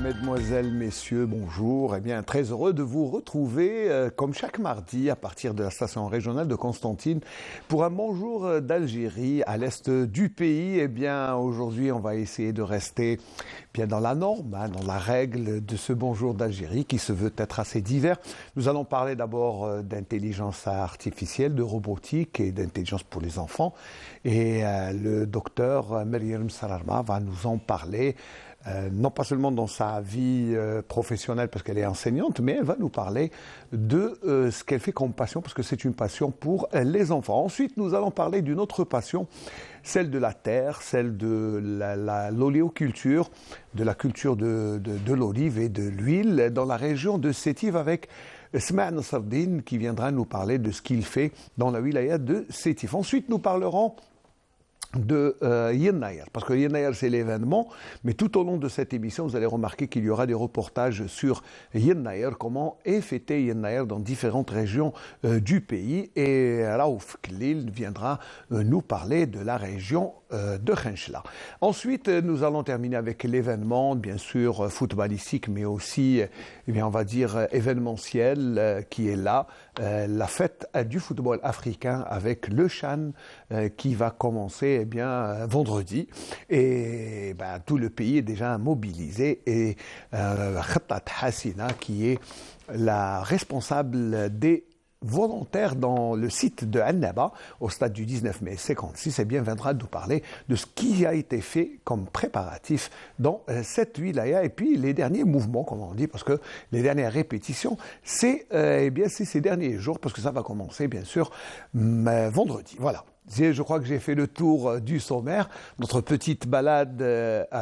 mesdemoiselles, messieurs, bonjour. Eh bien, très heureux de vous retrouver, comme chaque mardi, à partir de la station régionale de Constantine, pour un bonjour d'Algérie, à l'est du pays. Eh bien, aujourd'hui, on va essayer de rester bien dans la norme, dans la règle de ce bonjour d'Algérie, qui se veut être assez divers. Nous allons parler d'abord d'intelligence artificielle, de robotique et d'intelligence pour les enfants. Et le docteur Myriam Sararma va nous en parler. Non pas seulement dans sa vie professionnelle parce qu'elle est enseignante, mais elle va nous parler de ce qu'elle fait comme passion, parce que c'est une passion pour les enfants. Ensuite, nous allons parler d'une autre passion, celle de la terre, celle de l'oléoculture, de la culture de l'olive et de l'huile dans la région de Sétif avec Sma' Nasreddine qui viendra nous parler de ce qu'il fait dans la wilaya de Sétif. Ensuite, nous parlerons de Yennayer, parce que Yennayer c'est l'événement, mais tout au long de cette émission vous allez remarquer qu'il y aura des reportages sur Yennayer, comment est fêté Yennayer dans différentes régions du pays, et Raouf Klil viendra nous parler de la région de Khenchla. Ensuite nous allons terminer avec l'événement bien sûr footballistique, mais aussi eh bien, on va dire événementiel qui est là, la fête du football africain avec le Chan qui va commencer vendredi, et tout le pays est déjà mobilisé, et Khatat Hassina qui est la responsable des volontaires dans le site de Annaba au stade du 19 mai 56 viendra nous parler de ce qui a été fait comme préparatif dans cette wilaya, et puis les derniers mouvements, comme on dit, parce que les dernières répétitions c'est ces derniers jours, parce que ça va commencer bien sûr vendredi. Voilà. Je crois que j'ai fait le tour du sommaire. Notre petite balade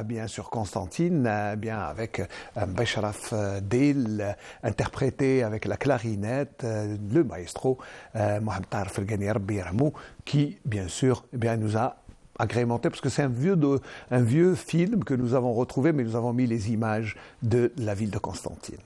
bien sûr Constantine, bien avec Bécharaf Dil, interprété avec la clarinette, le maestro Mohamed Tarf El Ghani Rabbi Yarhamou, qui bien sûr nous a agrémenté, parce que c'est un vieux film que nous avons retrouvé, mais nous avons mis les images de la ville de Constantine.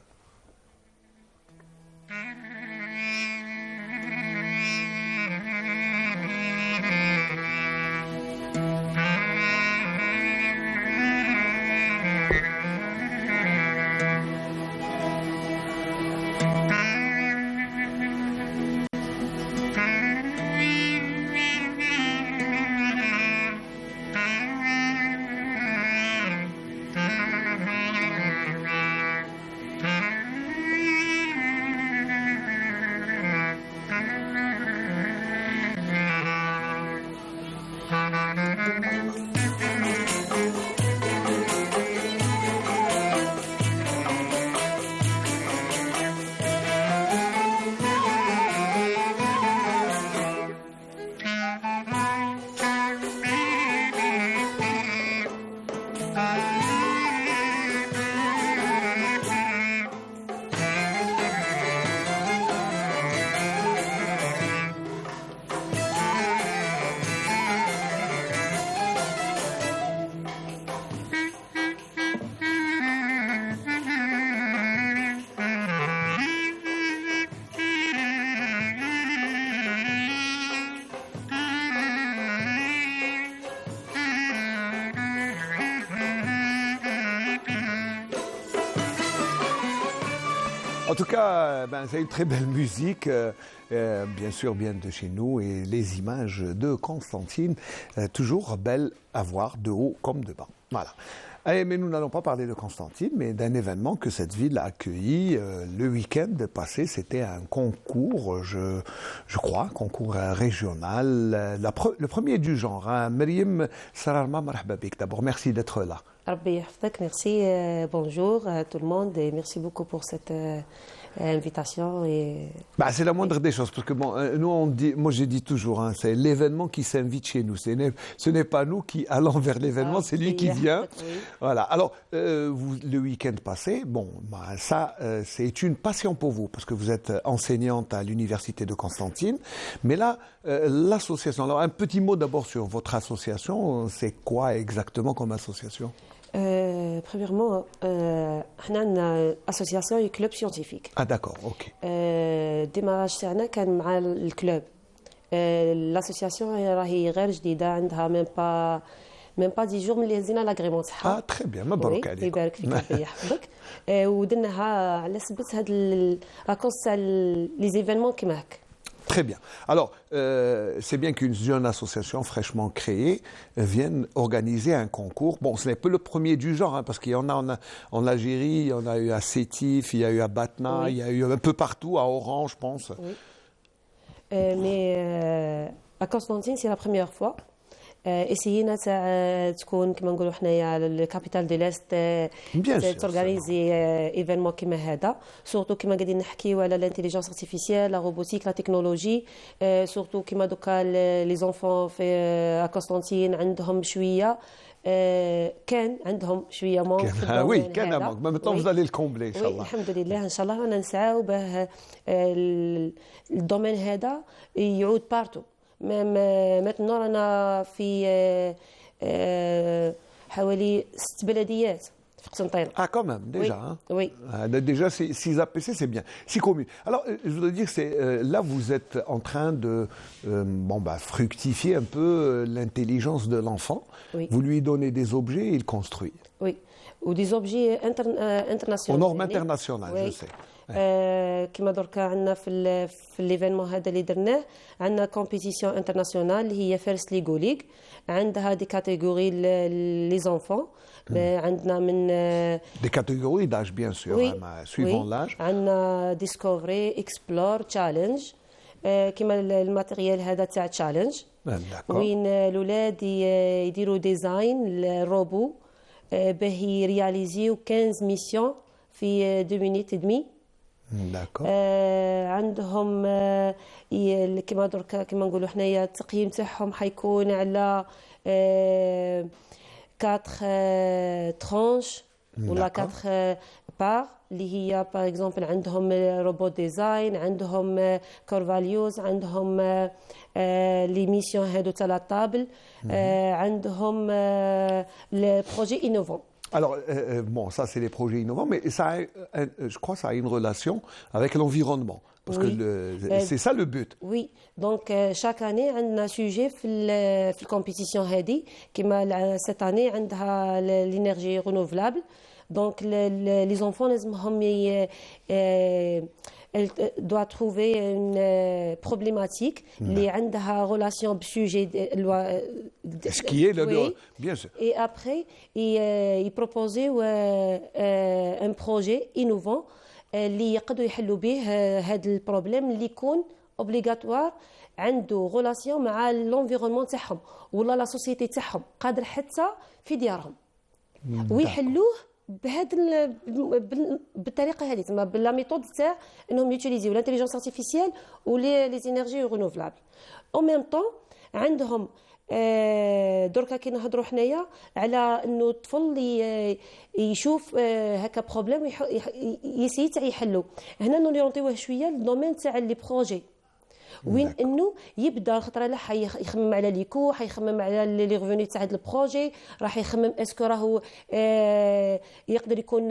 En tout cas, c'est une très belle musique, bien sûr, bien de chez nous, et les images de Constantine, toujours belles à voir de haut comme de bas. Voilà. Allez, mais nous n'allons pas parler de Constantine, mais d'un événement que cette ville a accueilli le week-end passé. C'était un concours, je crois, concours régional, le premier du genre. Myriam Sararma, marhaba bik. D'abord, merci d'être là. Merci, bonjour à tout le monde, et merci beaucoup pour cette invitation. C'est la moindre des choses, parce que nous on dit, moi j'ai dit toujours, c'est l'événement qui s'invite chez nous. Ce n'est pas nous qui allons vers l'événement, c'est lui qui vient. Oui. Voilà. Alors, le week-end passé, ça c'est une passion pour vous, parce que vous êtes enseignante à l'université de Constantine. Mais là, l'association. Alors, un petit mot d'abord sur votre association. C'est quoi exactement comme association? Premièrement, on a une association et club scientifique. Ah d'accord, ok. الديماراج تاعنا كان مع الكلوب. l'association راهي غير جديدة, عندها même pas ميم با 10 جور ملي هزينا لاغريمون تاعها. تري بيان، مبروك عليك. يبارك فيك ربي يحفظك. ودرناها على سبت هاد لاكوس تاع لي زيفينمون كيما هكا. Très bien. Alors, c'est bien qu'une jeune association fraîchement créée vienne organiser un concours. Bon, ce n'est pas le premier du genre, hein, parce qu'il y en a en Algérie, il y en a eu à Sétif, il y a eu à Batna, il y a eu un peu partout, à Oran, je pense. Oui. Mais à Constantine, c'est la première fois. essayنا تكون كما نقولوا حنايا الكابيتال دي لاست تورغانيزي ايفينمون كيما هذا سورتو كيما قاعدين نحكيو على الانتيليجنس ارتيفيسيال لا روبوتيك لا تكنولوجي سورتو كيما دوكا لي زونفون في قسطنطين عندهم شويه كان عندهم شويه مونك وي كان مونك ما maintenant vous allez le combler ان شاء الله الحمد لله ان شاء الله رانا نسعاو باه الدومين هذا يعود بارتو maintenant رانا في حوالي 6 بلديات في قسنطينة. Quand même, déjà. Oui. Hein. Oui. Déjà, 6 APC, c'est bien. 6 communes. Alors, je voudrais dire, là, vous êtes en train de fructifier un peu l'intelligence de l'enfant. Oui. Vous lui donnez des objets et il construit. Oui. Ou des objets internationaux. Aux normes internationales, oui. Je sais. كما دركا عندنا في ليفينمون هذا اللي درناه عندنا كومبيتيسيون انترناسيونال اللي هي فيرست ليغو ليغ عندها دي كاتيجوري لي زونفون عندنا من دي كاتيجوري داج بيان سور سويفون لاج عندنا ديسكوفري اكسبلور تشالنج كما الماتيريال هذا تاع تشالنج وين الاولاد يديروا ديزاين الروبو باه يرياليزيو 15 ميسيون في 2 مينيت ودمي. عندهم كما دركا كما نقولوا حنايا التقييم تاعهم حيكون على 4 ترانش ولا 4 بار اللي هي باغ اكزومبل عندهم روبوت ديزاين عندهم كورفاليوز عندهم لي ميسيون هادو تاع لا طابل عندهم لي بروجي انوفون. Alors, ça c'est les projets innovants, mais ça je crois que ça a une relation avec l'environnement, parce que c'est ça le but. Oui, donc chaque année, on a un sujet dans la compétition, comme cette année, on a l'énergie renouvelable. Donc, les enfants, elle doit trouver une problématique qui a une relation avec le sujet. Ce qui est bien sûr. Et après, il proposait un projet innovant اللي يقدروا يحلوا به هذا البروبليم اللي يكون اوبليغاتوار عنده ريلاسيون مع لونفيرونمون تاعهم ولا لا سوسيتي تاعهم قادر حتى في ديارهم ويحلوه بهذا بالطريقه هذه تما بلا ميثود تاع انهم يوتيليزيو لانتيليجنس ارتيفيسيال ولي زينيرجي رينوفلابل او ميم طون عندهم دركا كي نهضروا حنايا على انه الطفل يشوف هكا بروبليم يسيي تاع يحلو هنا نوريونتيوه شويه للدومين تاع لي بروجي وين انه يبدا خطره لا يخمم على ليكو حيخمم على لي ريفوني تاع هذا البروجي راح يخمم اسكو راهو يقدر يكون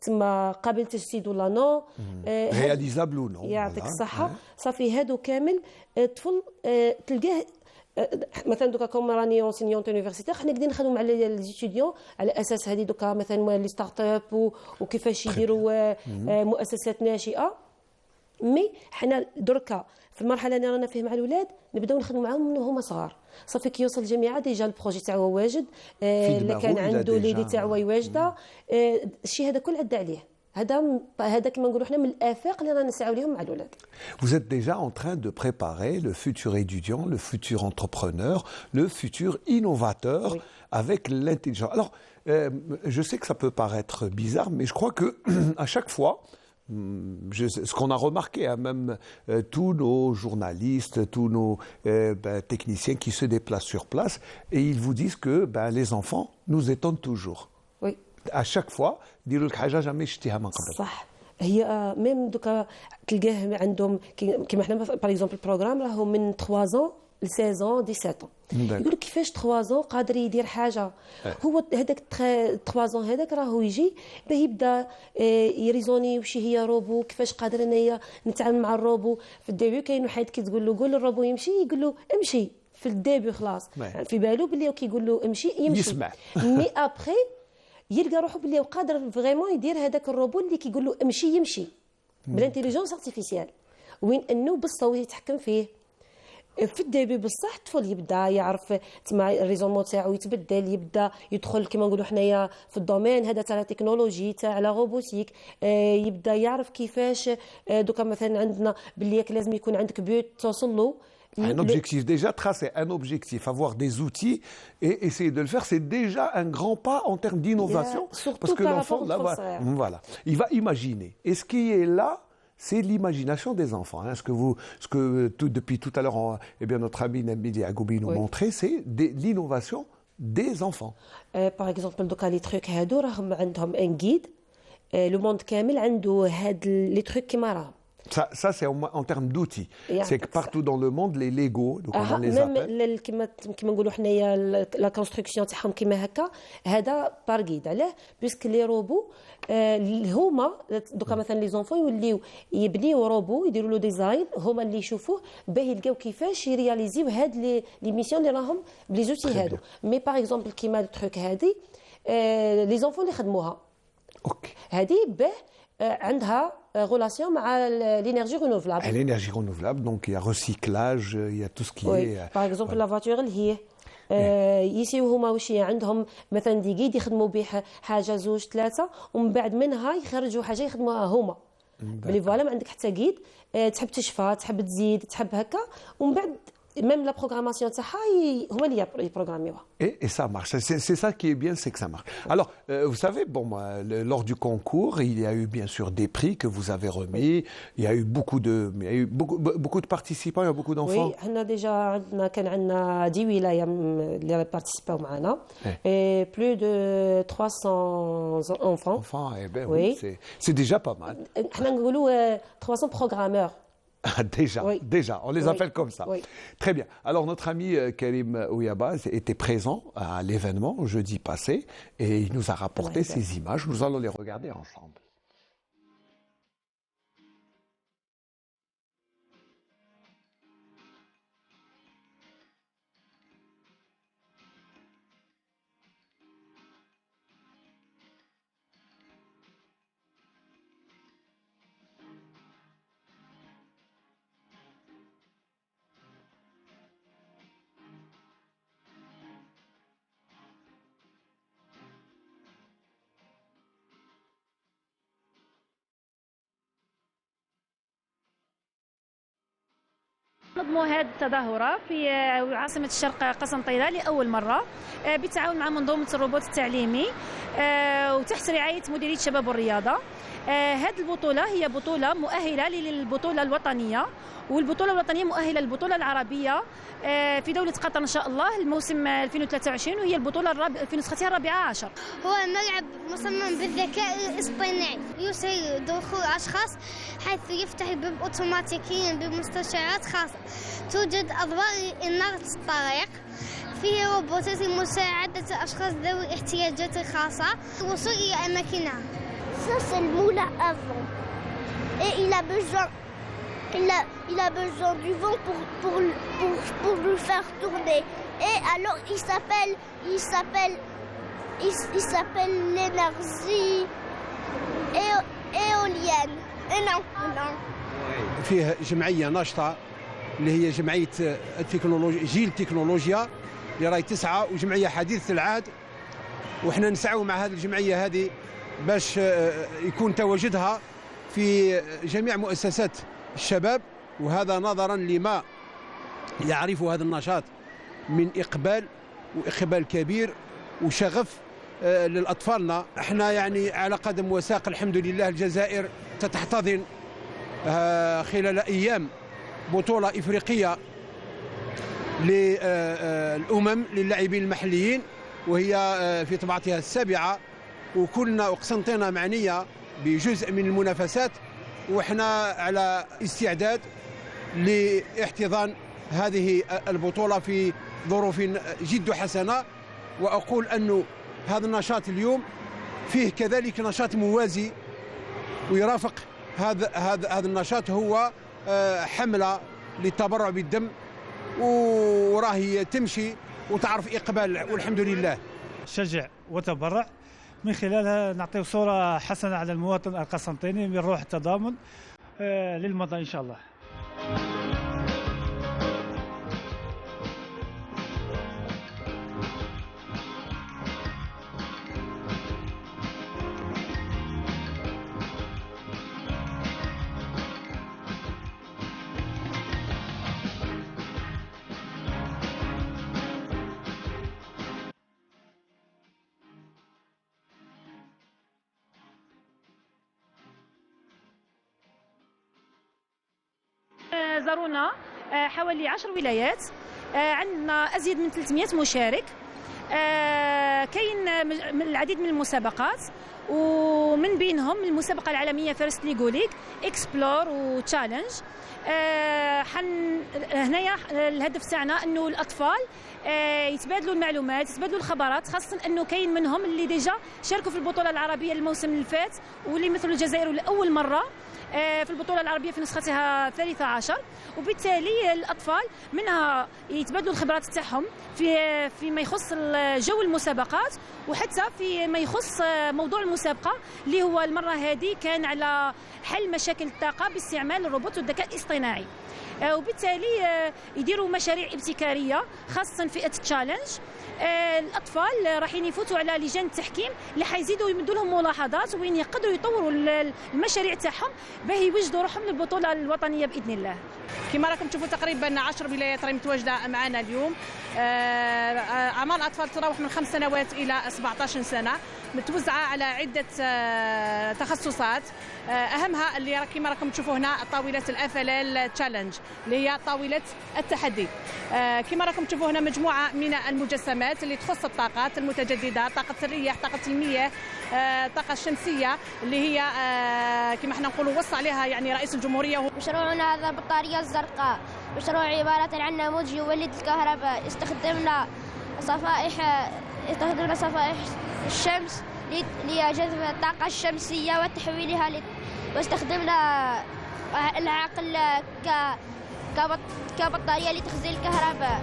تما قابل تجسيد ولا نو رياليزابل ولا نو يعطيك الصحه صافي هادو كامل الطفل تلقاه مثلا دوكا كوم راني اونسينيونت يونيفرسيتير حنا قاعدين نخدموا مع لي ستوديون على اساس هذه دوكا مثلا لي ستارت اب وكيفاش يديروا مؤسسات ناشئه مي حنا دركا في المرحله اللي رانا فيه مع الاولاد نبداو نخدموا معاهم من هما صغار صافي كي يوصل الجامعه ديجا البروجي تاعو واجد اللي كان عنده ليدي تاعو واجده الشيء هذا كل عدى عليه هذا كما نقولوا حنا من الافاق اللي رانا نسعاو ليهم مع الاولاد. Vous êtes déjà en train de préparer le futur étudiant, le futur entrepreneur, le futur innovateur oui. avec l'intelligence. Alors, je sais que ça peut paraître bizarre, mais je crois que à chaque fois ce qu'on a remarqué, hein, même tous nos journalistes, tous nos techniciens qui se déplacent sur place, et ils vous disent que les enfants nous étonnent toujours. Oui. À chaque fois, يديروا لك حاجه جامي شتيها من قبل. صح. هي ميم دوكا تلقاه عندهم كيما حنا باغ اكزومبل البروغرام راهو من 3 ans ل 16 ans 17 ans. يقول لك كيفاش 3 ans قادر يدير حاجه هو هذاك 3 ans هذاك راهو يجي باه يبدا يريزوني وش هي روبو كيفاش قادر انايا نتعامل مع الروبو في الديبي كاين واحد كي تقول له قول الروبو يمشي يقول له امشي في الديبي خلاص في بالو باللي كيقول له امشي يمشي يسمع مي ابخي يلقى روحه باللي قادر فريمون يدير هذاك الروبو اللي كيقول له امشي يمشي بالانتيليجونس ارتيفيسيال وين انه بالصوت يتحكم فيه. في الديبي بصح الطفل يبدا يعرف تما الريزونمون تاعو يتبدل، يبدا يدخل كما نقولوا حنايا في الدومين هذا تاع التكنولوجي تاع لا روبوتيك، يبدا يعرف كيفاش دوكا مثلا عندنا باللي لازم يكون عندك بيوت توصل له. Un objectif déjà tracé, un objectif, avoir des outils et essayer de le faire, c'est déjà un grand pas en termes d'innovation. Parce que l'enfant, là, voilà, il va imaginer. Et ce qui est là, c'est l'imagination des enfants. Hein. Ce que depuis tout à l'heure, notre ami Nabili Agoubi nous montrait, c'est l'innovation des enfants. Par exemple, دوكا لي تروك هادو راهم عندهم ان جيد لو موند كامل عنده هاد لي تروك كيما راهم. Ça c'est en termes d'outils. C'est que partout dans le monde, les Lego, donc on les appelle. كما نقولوا حنايا لا كونستركسيون تاعهم كيما هكا هذا بارغيد علاه باسكو لي روبو هما دوكا مثلا لي زونفون يوليو يبنيو روبو يديروا له ديزاين هما اللي يشوفوه باه يلقاو كيفاش يرياليزيو هاد لي ميسيون اللي راهم بلي زوتي هادو. مي باغ اكزومبل كيما التروك هادي لي زونفون اللي خدموها اوكي هادي باه عندها relation مع l'énergie renouvelable. L'énergie renouvelable, donc il y a recyclage, il y a tout ce qui est... Par exemple, la voiture اللي هي يسيو هما واش عندهم مثلا ديكيد يخدموا به حاجه زوج ثلاثه ومن بعد منها يخرجوا حاجه يخدموها هما. بلي فوالا ما عندك حتى كيد تحب تشفى تحب تزيد تحب هكا ومن بعد même la programmation تاعها هما اللي يبروغراميوها. Et ça marche. C'est ça qui est bien, c'est que ça marche. Alors, vous savez, lors du concours, il y a eu bien sûr des prix que vous avez remis. Il y a eu beaucoup de participants, il y a beaucoup d'enfants. Oui, حنا ديجا عندنا كان عندنا 10 ولاية اللي بارتيسيباو معنا. Et plus de 300 enfants. Enfants, eh ben oui, c'est déjà pas mal. حنا نقولوا 300 programmeurs. Déjà, on les appelle comme ça. Oui. Très bien. Alors, notre ami Karim Ouyaba était présent à l'événement jeudi passé et il nous a rapporté ces images. Nous allons les regarder ensemble. نظموا هذه التظاهرة في عاصمة الشرق قسنطينة لأول مرة بالتعاون مع منظومة الروبوت التعليمي وتحت رعاية مديرية الشباب والرياضة. هذه البطولة هي بطولة مؤهلة للبطولة الوطنية والبطولة الوطنية مؤهلة للبطولة العربية في دولة قطر إن شاء الله الموسم 2023 وهي البطولة في نسختها 14. هو ملعب مصمم بالذكاء الاصطناعي يسهل دخول أشخاص حيث يفتح الباب أوتوماتيكيا بمستشعرات خاصة. توجد أضواء إنارة الطريق. فيه روبوتات لمساعدة أشخاص ذوي احتياجات خاصة الوصول إلى أماكنها. Ça c'est le moulin à vent et il a besoin du vent pour le faire tourner et alors il s'appelle l'énergie éolienne. Non. فيه جمعية ناشطة اللي هي جمعية التكنولوجيا جيل التكنولوجيا اللي راهي تسعى وجمعية حديثة العهد وحنا نسعوا مع هذه الجمعية هذه باش يكون تواجدها في جميع مؤسسات الشباب وهذا نظرا لما يعرف هذا النشاط من إقبال كبير وشغف للأطفالنا. احنا يعني على قدم وساق الحمد لله الجزائر ستحتضن خلال أيام بطولة إفريقية للأمم للاعبين المحليين وهي في طبعتها السابعة وكلنا وقسنطينة معنية بجزء من المنافسات وإحنا على استعداد لاحتضان هذه البطولة في ظروف جد حسنة. وأقول أنه هذا النشاط اليوم فيه كذلك نشاط موازي ويرافق هذا النشاط هو حملة للتبرع بالدم وراهي تمشي وتعرف إقبال والحمد لله. شجع وتبرع من خلالها نعطيه صورة حسنة على المواطن القسنطيني من روح التضامن للمضى إن شاء الله. زارونا حوالي 10 ولايات، عندنا أزيد من 300 مشارك، كاين العديد من المسابقات، ومن بينهم المسابقة العالمية فيرست ليغو ليج، اكسبلور وتشالنج. هنايا الهدف تاعنا انه الاطفال يتبادلوا المعلومات، يتبادلوا الخبرات، خاصه انه كاين منهم اللي ديجا شاركوا في البطوله العربيه الموسم اللي فات، واللي مثلوا الجزائر لاول مره في البطوله العربيه في نسختها 13، وبالتالي الاطفال منها يتبادلوا الخبرات تاعهم فيما يخص جو المسابقات، وحتى فيما يخص موضوع المسابقه اللي هو المره هذه كان على حل مشاكل الطاقه باستعمال الروبوت والذكاء الاصطناعي. وبالتالي يديروا مشاريع ابتكاريه خاصه فئه تشالنج. الاطفال راح يفوتوا على لجان التحكيم اللي حيزيدوا يمدوا لهم ملاحظات وين يقدروا يطوروا المشاريع تاعهم باه يوجدوا روحهم للبطوله الوطنيه باذن الله. كما راكم تشوفوا تقريبا 10 ولايات راهي متواجده معنا اليوم. اعمار الاطفال تتراوح من 5 سنوات الى 17 سنه، متوزعه على عده تخصصات، اهمها اللي كما راكم تشوفوا هنا طاوله الافلال تشالنج اللي هي طاوله التحدي. كما راكم تشوفوا هنا مجموعه من المجسمات اللي تخص الطاقات المتجدده، طاقه الرياح، طاقه المياه، الطاقه الشمسيه اللي هي كما احنا نقولوا وصى عليها يعني رئيس الجمهوريه. مشروعنا هذا البطاريه الزرقاء، مشروع عباره عن نموذج يولد الكهرباء. استخدمنا صفائح الشمس لجذب الطاقه الشمسيه وتحويلها واستخدمنا العقل كبطاريه لتخزين الكهرباء.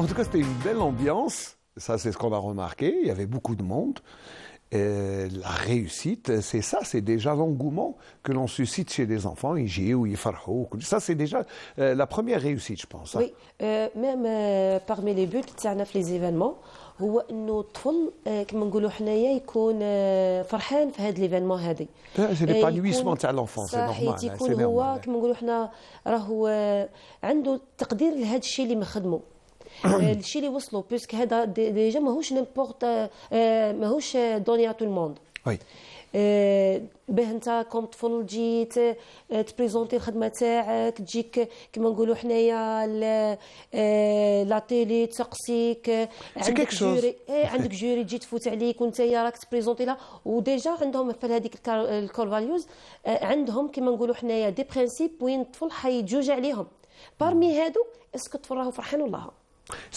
En tout cas, c'était une belle ambiance. Ça, c'est ce qu'on a remarqué. Il y avait beaucoup de monde. La réussite, c'est ça, c'est déjà l'engouement que l'on suscite chez les enfants. Ils jouent ou ils farhou. Ça, c'est déjà la première réussite, je pense. Oui, même parmi les buts تاعنا في les événements هو انه الطفل كما نقولوا حنايا يكون فرحان في هذا ليفينمون هذه. C'est l'épanouissement تاع l'enfant, c'est normal. يكون هو كما نقولوا حنا راهو عنده تقدير لهذا الشيء اللي مخدمه. الشيء اللي وصلوا بيسك هذا ديجا ماهوش نيمبورت، ماهوش دوني ا تو الموند. وي باه انت كوم طفل تجي تبريزونتي الخدمه تاعك، تجيك كما نقولوا حنايا لا تيلي تسقسيك، عندك جوري، عندك جوري تجي تفوت عليك وانت راك تبريزونتي لها. وديجا عندهم في هذيك الكور فاليوز عندهم كما نقولوا حنايا دي برينسيپ وين الطفل حيتجوج عليهم. بارمي هادو اسكو الطفل راهو فرحان ولا لا؟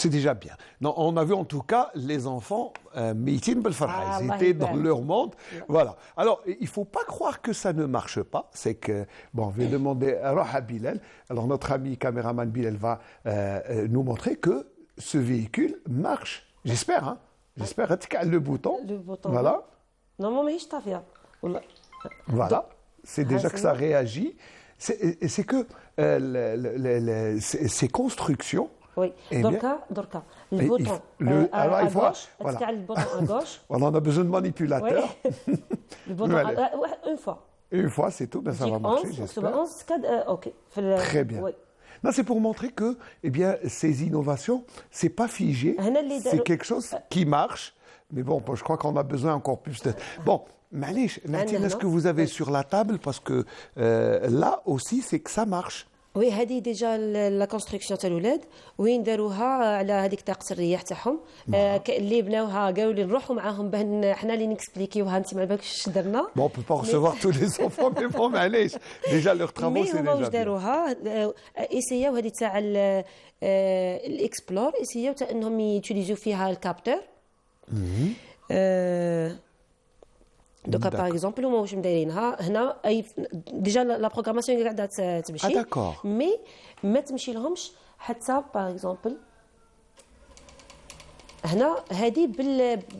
C'est déjà bien. Non, on a vu en tout cas les enfants mitin belfarha, ils étaient dans leur monde. Voilà. Alors, il ne faut pas croire que ça ne marche pas. C'est que, bon, je vais demander à Roha Bilal. Alors, notre ami caméraman Bilal va nous montrer que ce véhicule marche. J'espère, hein. J'espère. Le bouton. Le bouton. Voilà. Non, mais je t'avais. Voilà. C'est déjà que ça réagit. C'est que ces constructions. Oui, Dorka, le bouton alors, à gauche, voilà. Le bouton à gauche. On en a besoin de manipulateurs. Oui. Le bouton une fois. Une fois, c'est tout, ben ça va marcher, j'espère. OK. Très bien. Oui. Non, c'est pour montrer que, eh bien, ces innovations, c'est pas figé, c'est quelque chose qui marche. Mais bon, je crois qu'on a besoin encore plus de... Bon, Malish, est-ce que vous avez sur la table, parce que là aussi, c'est que ça marche. وي هذه ديجا لا كونستركسيون تاع الاولاد وين داروها على هذيك طاقه الرياح تاعهم اللي بناوها قالوا لي نروحوا معاهم باه حنا اللي نكسبليكيوها انت ما بالكش درنا Bon, on peut pas recevoir tous les enfants, mais bon, معليش. Déjà, leurs travaux, c'est هما واش déjà bien. داروها ايسياو هذه تاع الاكسبلور ايسياو تاع انهم يوتيليزيو فيها الكابتور دوكا باغ اكزومبل هما واش مدايرينها هنا اي ديجا لا بروغراماسيون قاعده تمشي داكور. مي ما تمشي لهمش حتى باغ اكزومبل هنا هذه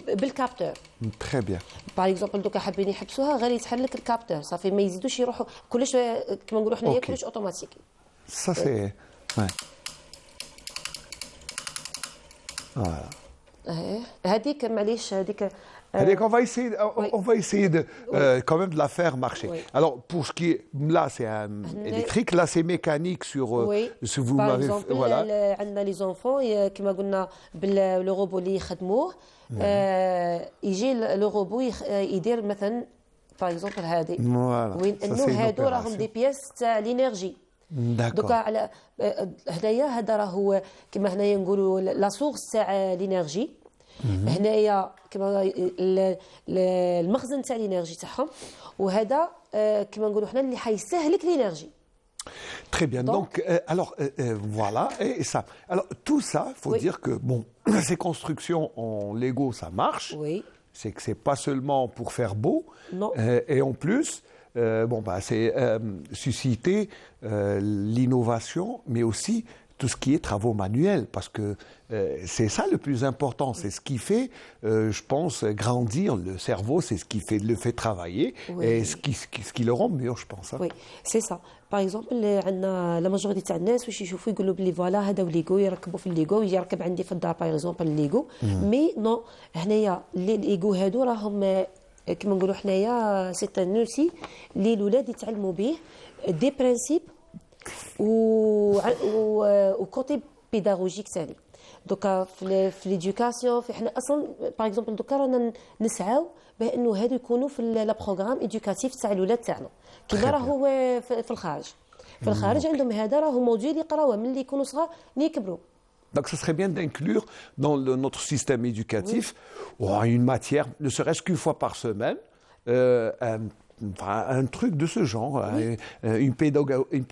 بالكابتور Très bien. باغ اكزومبل دوكا حابين يحبسوها غير يتحرك الكابتور صافي ما يزيدوش يروحوا كلش كما نقولوا حنايا أوكي. كلش اوتوماتيكي Ça, c'est... Ouais. Voilà. هذيك معليش هذيك Allez, on va essayer de, quand même de la faire marcher. Oui. Alors, pour ce qui est... Là, c'est électrique. Là, c'est mécanique sur... Si vous باغ m'avez... اكزومبل Voilà. عندنا لي زونفون كما قلنا باللو روبو اللي يخدموه يجي لو روبو يدير مثلا باغ اكزومبل هذه Voilà. وين Ça, انه c'est une هادو راهم opération. دي بياس تاع لينيرجي D'accord. دوكا على هنايا هذا راهو كما هنايا نقولوا لا سورس تاع لينيرجي هنايا كما المخزن تاع لينيرجي تاعهم وهذا كما نقولوا حنا اللي حيستهلك لينيرجي Très bien. Donc, alors, voilà. Et ça. Alors, tout ça, il faut dire que, bon, ces constructions en Lego, ça marche. Oui. C'est que c'est pas seulement pour faire beau. Non. Et en plus, bon, bah, c'est susciter l'innovation, mais aussi tout ce qui est travaux manuels, parce que c'est ça le plus important. C'est ce qui fait, je pense, grandir le cerveau. C'est ce qui le fait travailler et ce qui le rend mieux, je pense. Hein. وي سي سا باغ اكزومبل عندنا لا ماجوريتي تاع الناس واش يشوفوا يقولوا بلي فوالا هذا ليغو يركبوا في الليغو يجي يركب عندي في الدار باغ اكزومبل الليغو مي نو هنايا ليغو هادو راهم كما نقولوا حنايا سي ان اوسي اللي الاولاد يتعلموا به دي برينسيپ و كوتي بيداغوجيك ثاني دوكا في ليدوكاسيون في حنا اصلا باغ اكزومبل دوكا رانا نسعاو بانه هادو يكونوا في لا بروغرام ايدوكاتيف تاع الاولاد تاعنا كيما راهو في الخارج في الخارج عندهم هذا راهو موجود يقراوه من اللي يكونوا صغار يكبروا. Donc, ce serait bien d'inclure dans notre système éducatif une matière, ne serait-ce qu'une fois par semaine, un truc de ce genre, une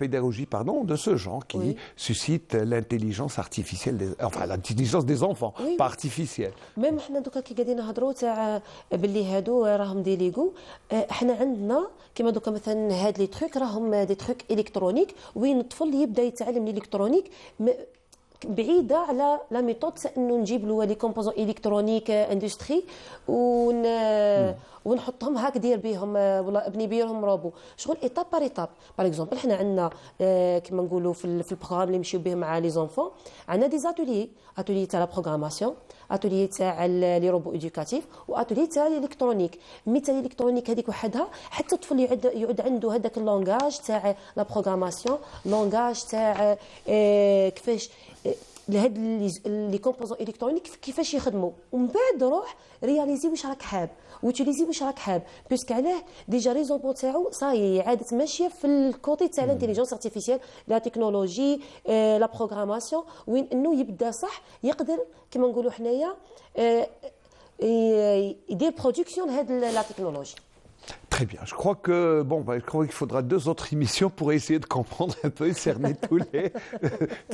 pédagogie de ce genre qui suscite l'intelligence artificielle, l'intelligence des enfants, pas artificielle. Même حنا دوكا كي قاعدين نهضروا تاع باللي هادو راهم دي ليغو حنا عندنا كيما دوكا مثلا هاد لي تروك راهم دي تروك الكترونيك وين الطفل يبدا يتعلم الالكترونيك بعيده على لا ميثود انه نجيب له لي كومبوزون الكترونيك اندستري ونحطهم هاك دير بهم ولا ابني بيهم روبو شغل ايتاب بار ايتاب باغ اكزومبل حنا عندنا كما نقولوا في البروغرام اللي نمشيو به مع لي زونفون عندنا دي اتولي تاع لا بروغراماسيون اتولي تاع لي روبو ايدوكاتيف واتولي تاع الالكترونيك تاع الالكترونيك هذيك وحدها حتى الطفل يعود عنده هذاك اللونغاج تاع لا بروغراماسيون لونغاج تاع كيفاش لهاد لي كومبوزون الكترونيك كيفاش يخدموا ومن بعد روح رياليزي واش راك حاب وتيليزي واش راك حاب بيسك علاه ديجا ريزونبو تاعو صاي عادت ماشيه في الكوتي تاع الانتيليجنس ارتيفيسيال لا تكنولوجي لا بروغراماسيون وين انه يبدا صح يقدر كما نقولوا حنايا يدير برودكسيون هاد لا تكنولوجي. Très bien. Je crois qu'il faudra 2 autres émissions pour essayer de comprendre un peu, cerner tout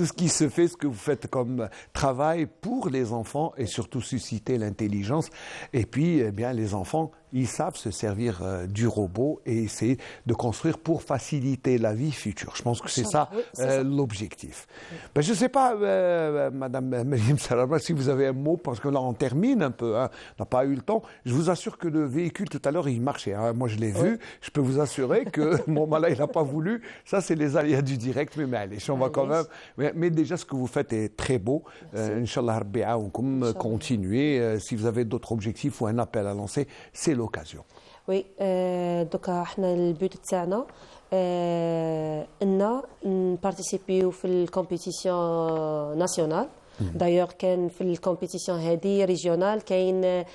ce qui se fait, ce que vous faites comme travail pour les enfants et surtout susciter l'intelligence. Et puis, eh bien, les enfants, ils savent se servir du robot et essayer de construire pour faciliter la vie future. Je pense que c'est ça l'objectif. Ben, je ne sais pas, Madame Mariam Sarama, si vous avez un mot, parce que là, on termine un peu. Hein, on n'a pas eu le temps. Je vous assure que le véhicule, tout à l'heure, il marchait. Hein. Moi, je l'ai vu. Je peux vous assurer que mon malin, il n'a pas voulu. Ça, c'est les aléas du direct. Mais allez, on va quand même. Mais déjà, ce que vous faites est très beau. Inch'Allah, Rabbi Aoukoum, continuez. Si vous avez d'autres objectifs ou un appel à lancer, c'est l'occasion. Oui, دوكا احنا البيوت تاعنا ان نبارتيسيبيو في الكومبيتيسيون ناسيونال دايوغ كان في الكومبيتيسيون هذه ريجيونال كاين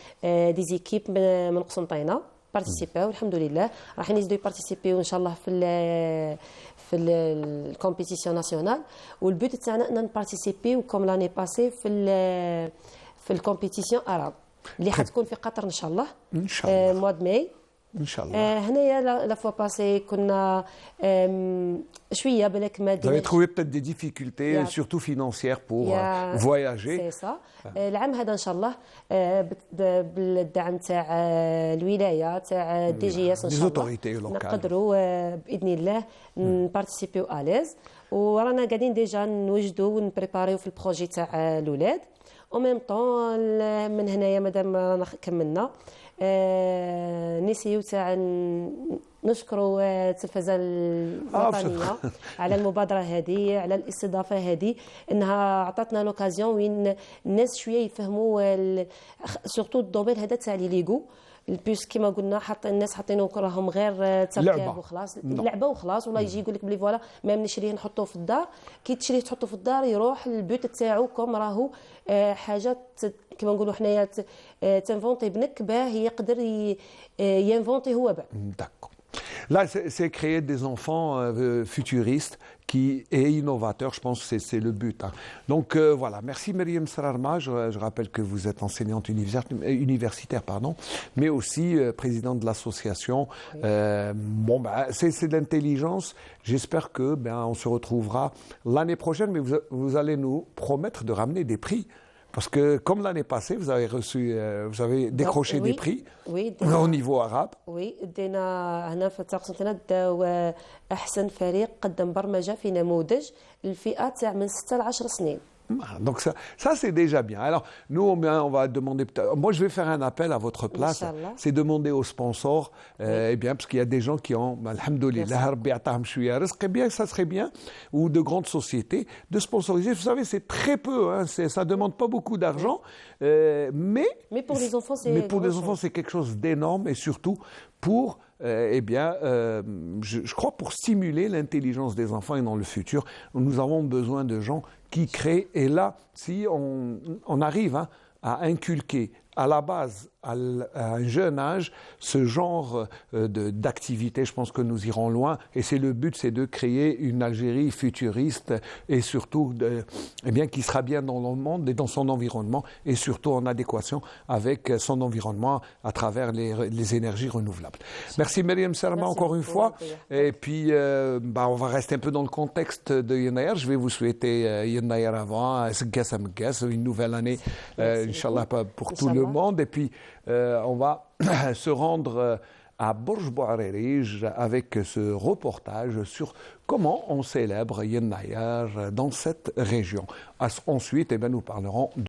دي زيكيب من قسنطينه بارتيسيباو الحمد لله راح يزيدوا يبارتيسيبيو ان شاء الله في الكومبيتيسيون ناسيونال والبوت تاعنا ان نبارتيسيبيو كوم لاني باسي في الكومبيتيسيون اراب اللي حتكون في قطر ان شاء الله ان شاء الله موا ماي ان شاء الله. هنايا لا فوا باسي كنا شويه بالك ما Vous avez trouvé peut-être des difficultés, surtout financières, pour voyager. C'est ça. العام هذا ان شاء الله بالدعم تاع الولايه تاع دي جي اس ان شاء الله نقدروا باذن الله نبارتيسيبيو اليز ورانا قاعدين ديجا نوجدوا ونبريباريو في البروجي تاع الاولاد او ميم طون من هنايا مادام رانا كملنا نسيو تاع نشكروا التلفزه الوطنيه على المبادره هذه على الاستضافه هذه انها عطاتنا لوكازيون وين الناس شويه يفهموا سورتو الدومين هذا تاع لي ليغو البيس كيما قلنا الناس حاطينه راهم غير تركيب وخلاص لعبه وخلاص ولا يجي يقول لك بلي فوالا ما نشريه نحطه في الدار كي تشريه تحطه في الدار يروح البيوت تاعو كوم راهو حاجه كيما نقولوا حنايا تنفونتي بنك باه يقدر ينفونتي هو بعد. Là, c'est créer des enfants futuristes et innovateurs. Je pense que c'est le but. Hein. Donc voilà. Merci Myriam Sararma. Je rappelle que vous êtes enseignante universitaire, mais aussi présidente de l'association. C'est de l'intelligence. J'espère que on se retrouvera l'année prochaine. Mais vous allez nous promettre de ramener des prix. Parce que comme l'année passée, vous avez décroché des prix au niveau arabe. Oui, دينا هنا في تقسيمنا داو أحسن فريق قدم برمجة في نموذج الفئة تاع من 6 ل 10 سنين. Donc ça c'est déjà bien. Alors nous on va demander, moi je vais faire un appel à votre place, c'est demander aux sponsors, parce qu'il y a des gens qui ont, alhamdoulilah, rabbi atahum shouya rizq, bien ça serait bien, ou de grandes sociétés, de sponsoriser. Vous savez c'est très peu, ça demande pas beaucoup d'argent, mais pour les enfants c'est quelque chose d'énorme et surtout pour je crois pour stimuler l'intelligence des enfants et dans le futur, nous avons besoin de gens qui créent. Et là, si on arrive à inculquer à la base, à un jeune âge, ce genre d'activité, je pense que nous irons loin. Et c'est le but, c'est de créer une Algérie futuriste et surtout qui sera bien dans le monde et dans son environnement et surtout en adéquation avec son environnement à travers les énergies renouvelables. Merci Myriam Sararma encore une fois. Et puis, on va rester un peu dans le contexte de Yennayer. Je vais vous souhaiter Yennayer avant, une nouvelle année, Inch'Allah, pour tout le monde. Et puis, on va se rendre à Borj Bouarerij avec ce reportage sur comment on célèbre Yennayer dans cette région. Ensuite, nous parlerons de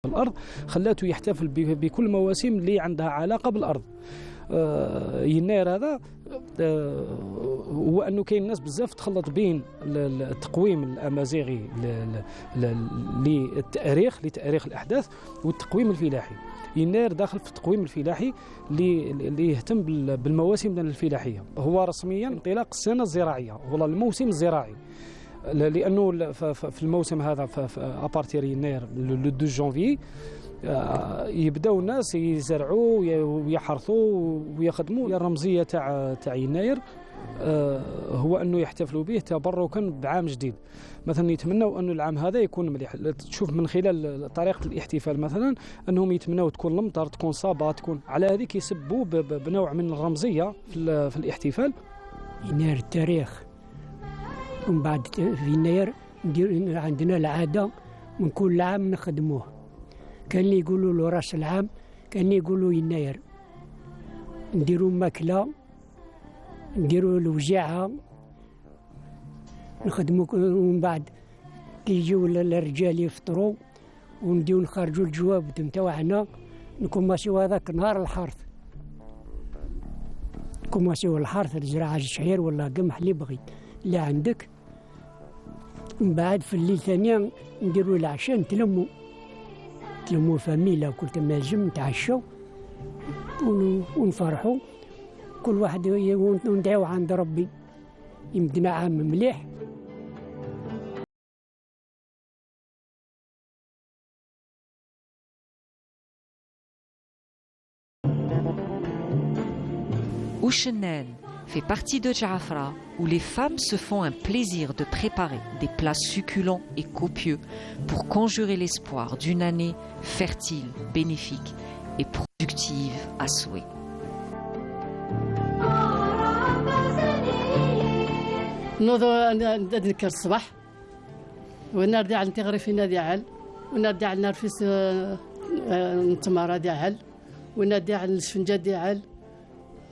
الأرض خلاته يحتفل بكل مواسم اللي عندها علاقة بالأرض. يناير هذا هو أنه كاين ناس بزاف تخلط بين التقويم الأمازيغي لتاريخ الأحداث والتقويم الفلاحي. يناير داخل في التقويم الفلاحي اللي يهتم بالمواسم الفلاحية. هو رسميا انطلاق السنة الزراعية، هو الموسم الزراعي، لانه في الموسم هذا ابارتير يناير لو 2 جانفي يبداو الناس يزرعوا ويحرثوا ويخدموا. الرمزيه تاع يناير هو أنه يحتفلوا به تبركا بعام جديد. مثلا يتمنوا أنه العام هذا يكون مليح. تشوف من خلال طريقة الاحتفال مثلا أنهم يتمنوا تكون المطر، تكون صابة، تكون على هذيك يسبوا بنوع من الرمزية في الاحتفال. يناير التاريخ، ومن بعد في يناير عندنا العادة من كل عام نخدموه. كان اللي يقولوا له راس العام، كان اللي يقولوا يناير. نديروا ماكلة، نديروا الوجاعة، نخدموا. ومن بعد كي يجيو الرجال يفطروا ونديو نخرجوا الجواب نتاعنا، نكماسيو هذاك نهار الحرث، نكماسيو الحرث، الزراعة الشعير ولا قمح اللي بغيت اللي عندك. ومن بعد في الليل ثانية نديروا العشاء، نتلموا فاميلا كل تماجم، نتعشوا ونفرحوا كل واحد وندعوا عند ربي يمدنا عام مليح. Ouchenane fait partie de Jaffra où les femmes se font un plaisir de préparer des plats succulents et copieux pour conjurer l'espoir d'une année fertile, bénéfique et productive à souhait. نذكر الصباح ونرجع نتغري في نادي عل، ونرجع نرفس نتمارا ديال، ونرجع الشفنجة ديال.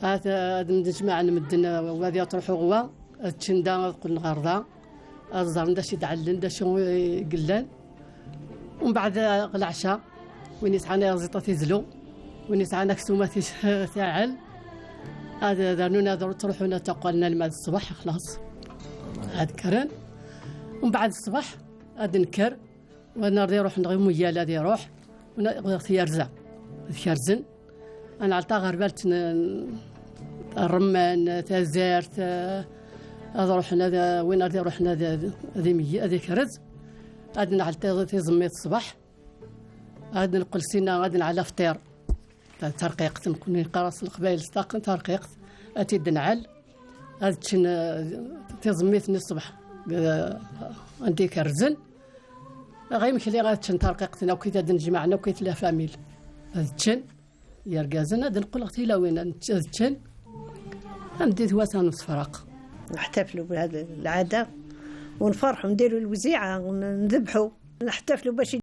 هذا نجمع نمدنا وهذه تروحوا غوا تشندا قلنا غرضا الزرن داش يدعلن داش يقلان. ومن بعد العشاء وين يسعنا زيطه تيزلو، وين يسعنا كسومه تاعل. هذا دارنا تروحونا تقولنا الماء الصباح خلاص هاد كرن. ومن بعد الصباح هاد نكر ونرضي روح نغي ميال هذه يروح ونخيرزا خيرزن. انا على غربلت الرمان تازارت هذا روحنا وين غادي روحنا هذه كرز. غادي نعلت تيزميت الصباح، غادي نقول سينا غادي على فطير ترقيقت، نكون قراص القبائل استاق ترقيقت اتي دنعل. هاد تشن تيزميتني الصبح عندي كرزن غير مخلي غاتشن ترقيقتنا وكيت نجمعنا وكيت لا فاميل. هاد تشن يرقازنا هاد نقول اختي لا وين تشن عندي ثواتان نصفراق. نحتفلوا بهذه العادة ونفرحوا، نديروا الوزيعة ونذبحوا، نحتفلوا باش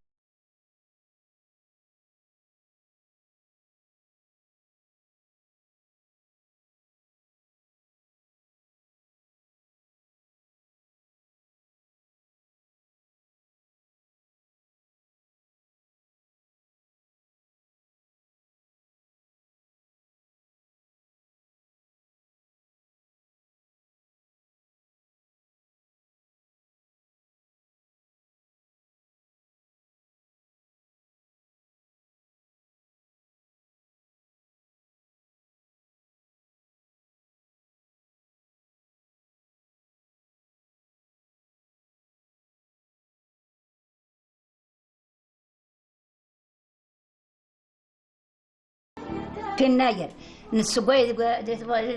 في يناير نسقي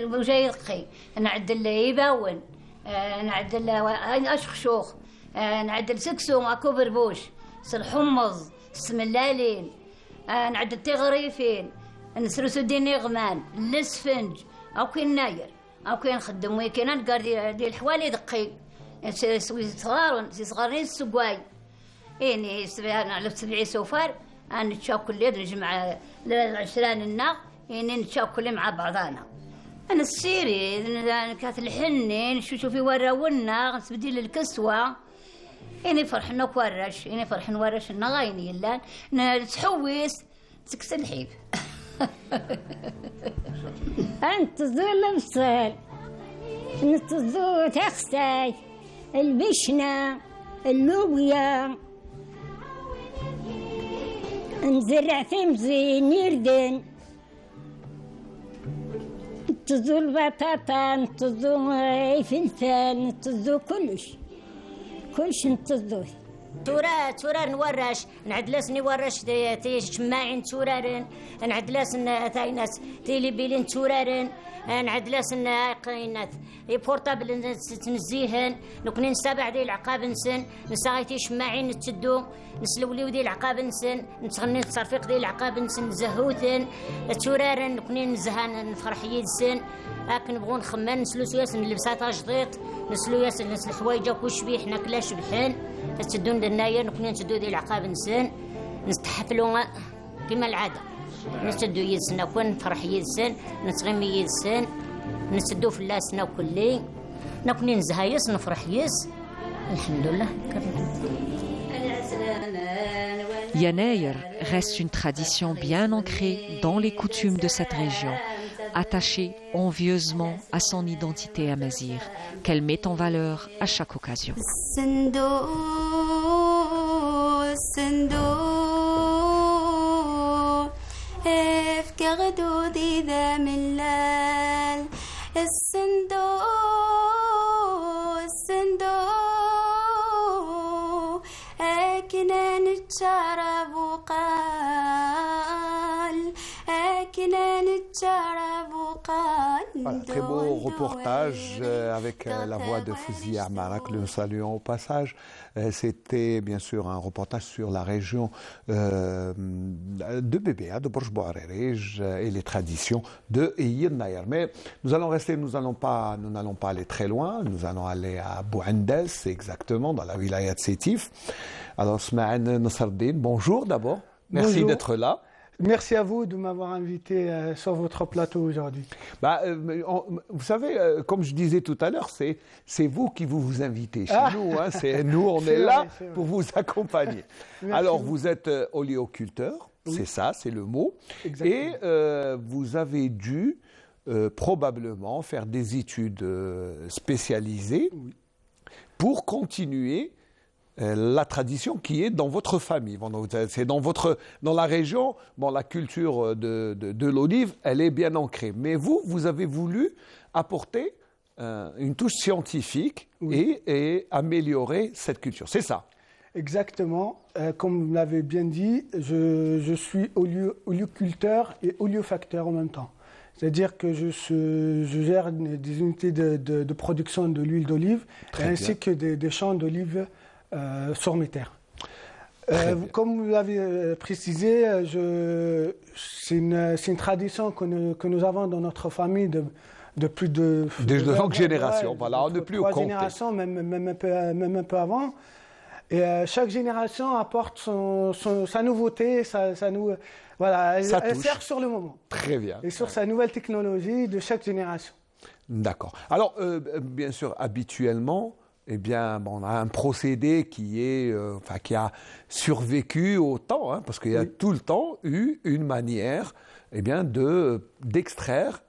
وجاي يقي نعدل يباون، نعدل اشخشوخ، نعدل سكسو كوبر بوش، الحمص، السملالين، نعدل تغريفين، نسرسو ديني غمان، الاسفنج، او كي يناير، او كي نخدم ويكينات قال ديال الحوالي دقي، صغارين السقاي، يعني على 7 سوفار، نتشاو كل يد نجمع العشران النا، يعني نتشاو كل مع بعضانا. أنا السيري كانت الحنين شوفي وراونا نسبديل الكسوة، يعني فرحنا كورش، يعني فرحنا ورش النغايني اللان نتحويس تكسر الحيب. أنت ظل بصال نتظو تخساي البشنة اللوبيا نزرع ثمزين يردن نتظو البطاطا نتظو فلفل نتظو كلش نتظوه تورار نورش نعدلس نورش تي شماعين تورارن نعدلس تايناس تيلي بيلين تورارن نعدلس قينات بورتابل تنزيهن نكون نسابع ديال العقاب نسن نساغيتي شماعين نتدو نسلوليو ديال العقاب نسن نتغني التصرفيق ديال العقاب نسن زهوتن تورارن نكون نزهان نفرح يدسن لكن نبغوا نخمم نسلو سياس نلبسات جديد نسلو ياس نسل الحوايج وشبيه حنا كلا شبحين تدون دنايا نكون نتدو ديال العقاب نسن نستحفلوا كما العاده نتدو يدسنا كون نفرح يدسن نتغمي يدسن نتدو في اللاسنا وكلي نكون نزهايس نفرح يس الحمد لله. Yanaïr reste une tradition bien ancrée dans les coutumes de cette région, attachée envieusement à son identité amazigh, qu'elle met en valeur à chaque occasion. Voilà, très beau reportage avec la voix de Fouzia Amara, que nous saluons au passage. C'était bien sûr un reportage sur la région de Bébéa, de Borj Bouarerij et les traditions de Yinaïr. Mais nous n'allons pas aller très loin, nous allons aller à Bouendes, exactement, dans la wilaya de Sétif. Alors, Smaïn Nosardine, bonjour d'abord, merci bonjour. D'être là. Merci à vous de m'avoir invité sur votre plateau aujourd'hui. Vous savez, comme je disais tout à l'heure, c'est vous qui vous invitez chez nous. Hein, nous, on est là pour vous accompagner. Merci. Alors, vous êtes oléoculteur, oui. C'est ça, c'est le mot. Exactement. Et vous avez dû probablement faire des études spécialisées oui. Pour continuer la tradition qui est dans votre famille. Bon, c'est dans la région, bon, la culture de l'olive, elle est bien ancrée. Mais vous avez voulu apporter une touche scientifique oui. et améliorer cette culture. C'est ça? Exactement. Comme vous l'avez bien dit, je suis oléoculteur et oléofacteur en même temps. C'est-à-dire que je gère des unités de production de l'huile d'olive ainsi que des champs d'olive sur mes terres. Comme vous l'avez précisé, c'est une tradition que nous avons dans notre famille de plus de... De longues générations, voilà, on n'est plus au compte. 3 générations, même un peu avant. Et chaque génération apporte sa nouveauté, voilà, elle sert sur le moment. Très bien. Et sur sa nouvelle technologie de chaque génération. D'accord. Alors, bien sûr, habituellement, eh bien, on a un procédé qui a survécu au temps, hein, parce qu'il y a tout le temps eu une manière, eh bien, d'extraire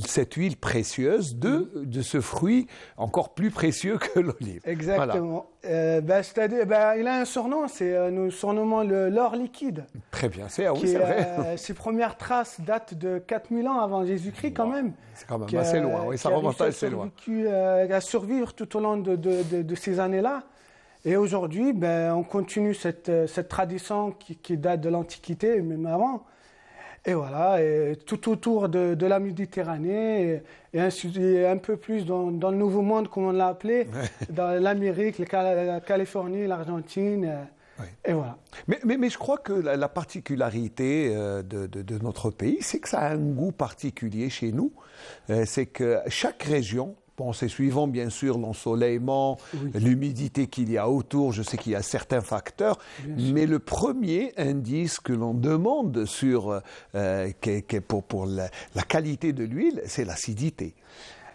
cette huile précieuse de ce fruit encore plus précieux que l'olive. Exactement. Voilà. C'est-à-dire, il a un surnom, nous surnommons l'or liquide. Très bien, c'est vrai. Ses premières traces datent de 4000 ans avant Jésus-Christ quand même. C'est quand même assez loin, oui, ça remonte assez loin. À survivre tout au long de ces années-là. Et aujourd'hui, on continue cette tradition qui date de l'Antiquité, même avant. Et voilà, et tout autour de la Méditerranée et un peu plus dans le Nouveau Monde, comme on l'a appelé, dans l'Amérique, la Californie, l'Argentine, et voilà. Mais je crois que la particularité de notre pays, c'est que ça a un goût particulier chez nous. C'est que chaque région, bon, c'est suivant bien sûr l'ensoleillement, l'humidité qu'il y a autour, je sais qu'il y a certains facteurs, mais le premier indice que l'on demande pour la qualité de l'huile, c'est l'acidité.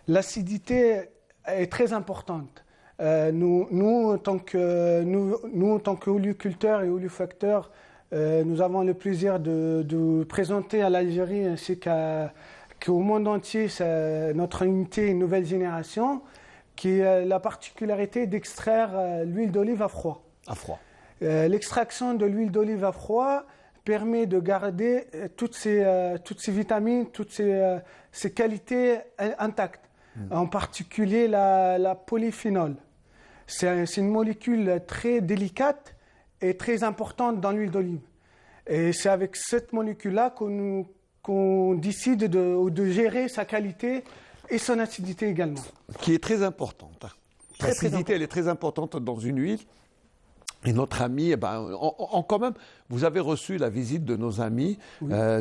L'acidité est très importante. Nous, en tant qu'oléoculteurs et oléofacteurs, nous avons le plaisir de présenter à l'Algérie ainsi qu'au monde entier notre unité Une Nouvelle Génération, qui a la particularité d'extraire l'huile d'olive à froid. L'extraction de l'huile d'olive à froid permet de garder toutes ces vitamines, toutes ces qualités intactes, en particulier la polyphénol. c'est une molécule très délicate et très importante dans l'huile d'olive. Et c'est avec cette molécule-là qu'on décide de gérer sa qualité et son acidité également. Qui est très importante. L'acidité, elle est très importante dans une huile. Et notre ami, quand même, vous avez reçu la visite de nos amis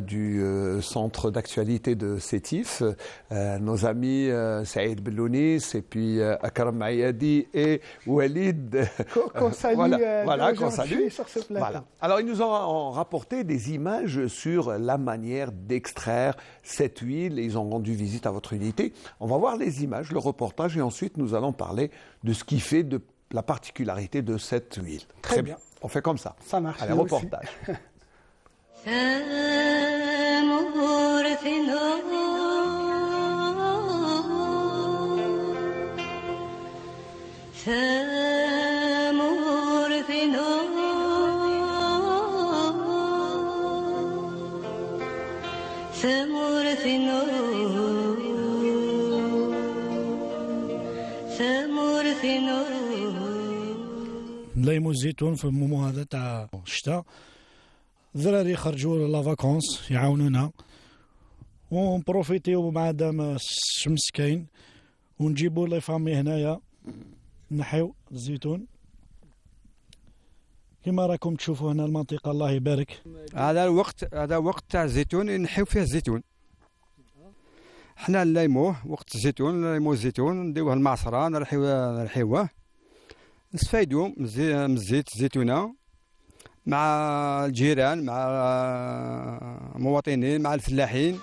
du centre d'actualité de Sétif, nos amis Saïd Belounis et puis Akram Ayadi et Walid. Qu'on salue, qu'on salue. Sur ce plateau. Voilà. Alors, ils nous ont rapporté des images sur la manière d'extraire cette huile et ils ont rendu visite à votre unité. On va voir les images, le reportage et ensuite nous allons parler de ce qui fait de la particularité de cette huile. Très bien. On fait comme ça. Ça marche. Allez, reportage. نلايمو الزيتون في المومو هذا تاع الشتاء الذراري يخرجوا لا فاكونس يعاونونا ونبروفيتيو مع دام الشمس كاين ونجيبوا لي فامي هنايا نحيو الزيتون كما راكم تشوفوا هنا المنطقه الله يبارك. هذا وقت تاع الزيتون نحيو فيه الزيتون. حنا نلايموه وقت الزيتون نلايمو الزيتون نديوه المعصره نرحيوه نستفايدوا من الزيت الزيتونه مع الجيران مع المواطنين مع الفلاحين.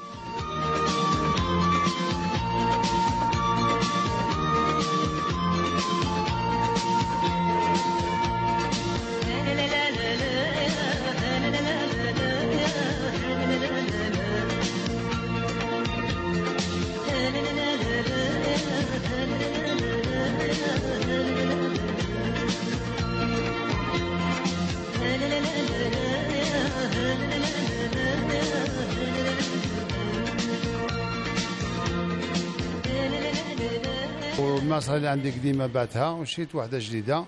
المعصرة اللي عندي قديمة بعتها وشريت واحدة جديدة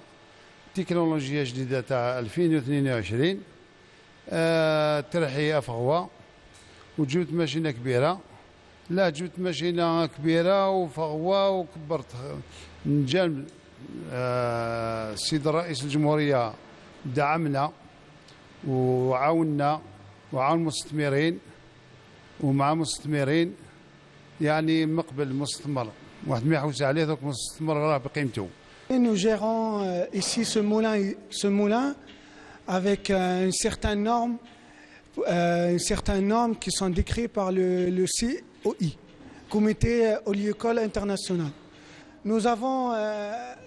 تكنولوجيا جديدة تاع 2022 ترحي أفغوة وجبت ماشينة كبيرة. لا جبت ماشينة كبيرة وفغوة وكبرت من جانب السيد الرئيس الجمهورية دعمنا وعاوننا وعاون المستثمرين ومع مستثمرين يعني مقبل مستثمر واحد ما يحوس عليه دوك المستثمر راه بقيمته. Nous gérons ici ce moulin avec une certaine norme qui sont décrites par le COI, Comité Oléicole International. Nous avons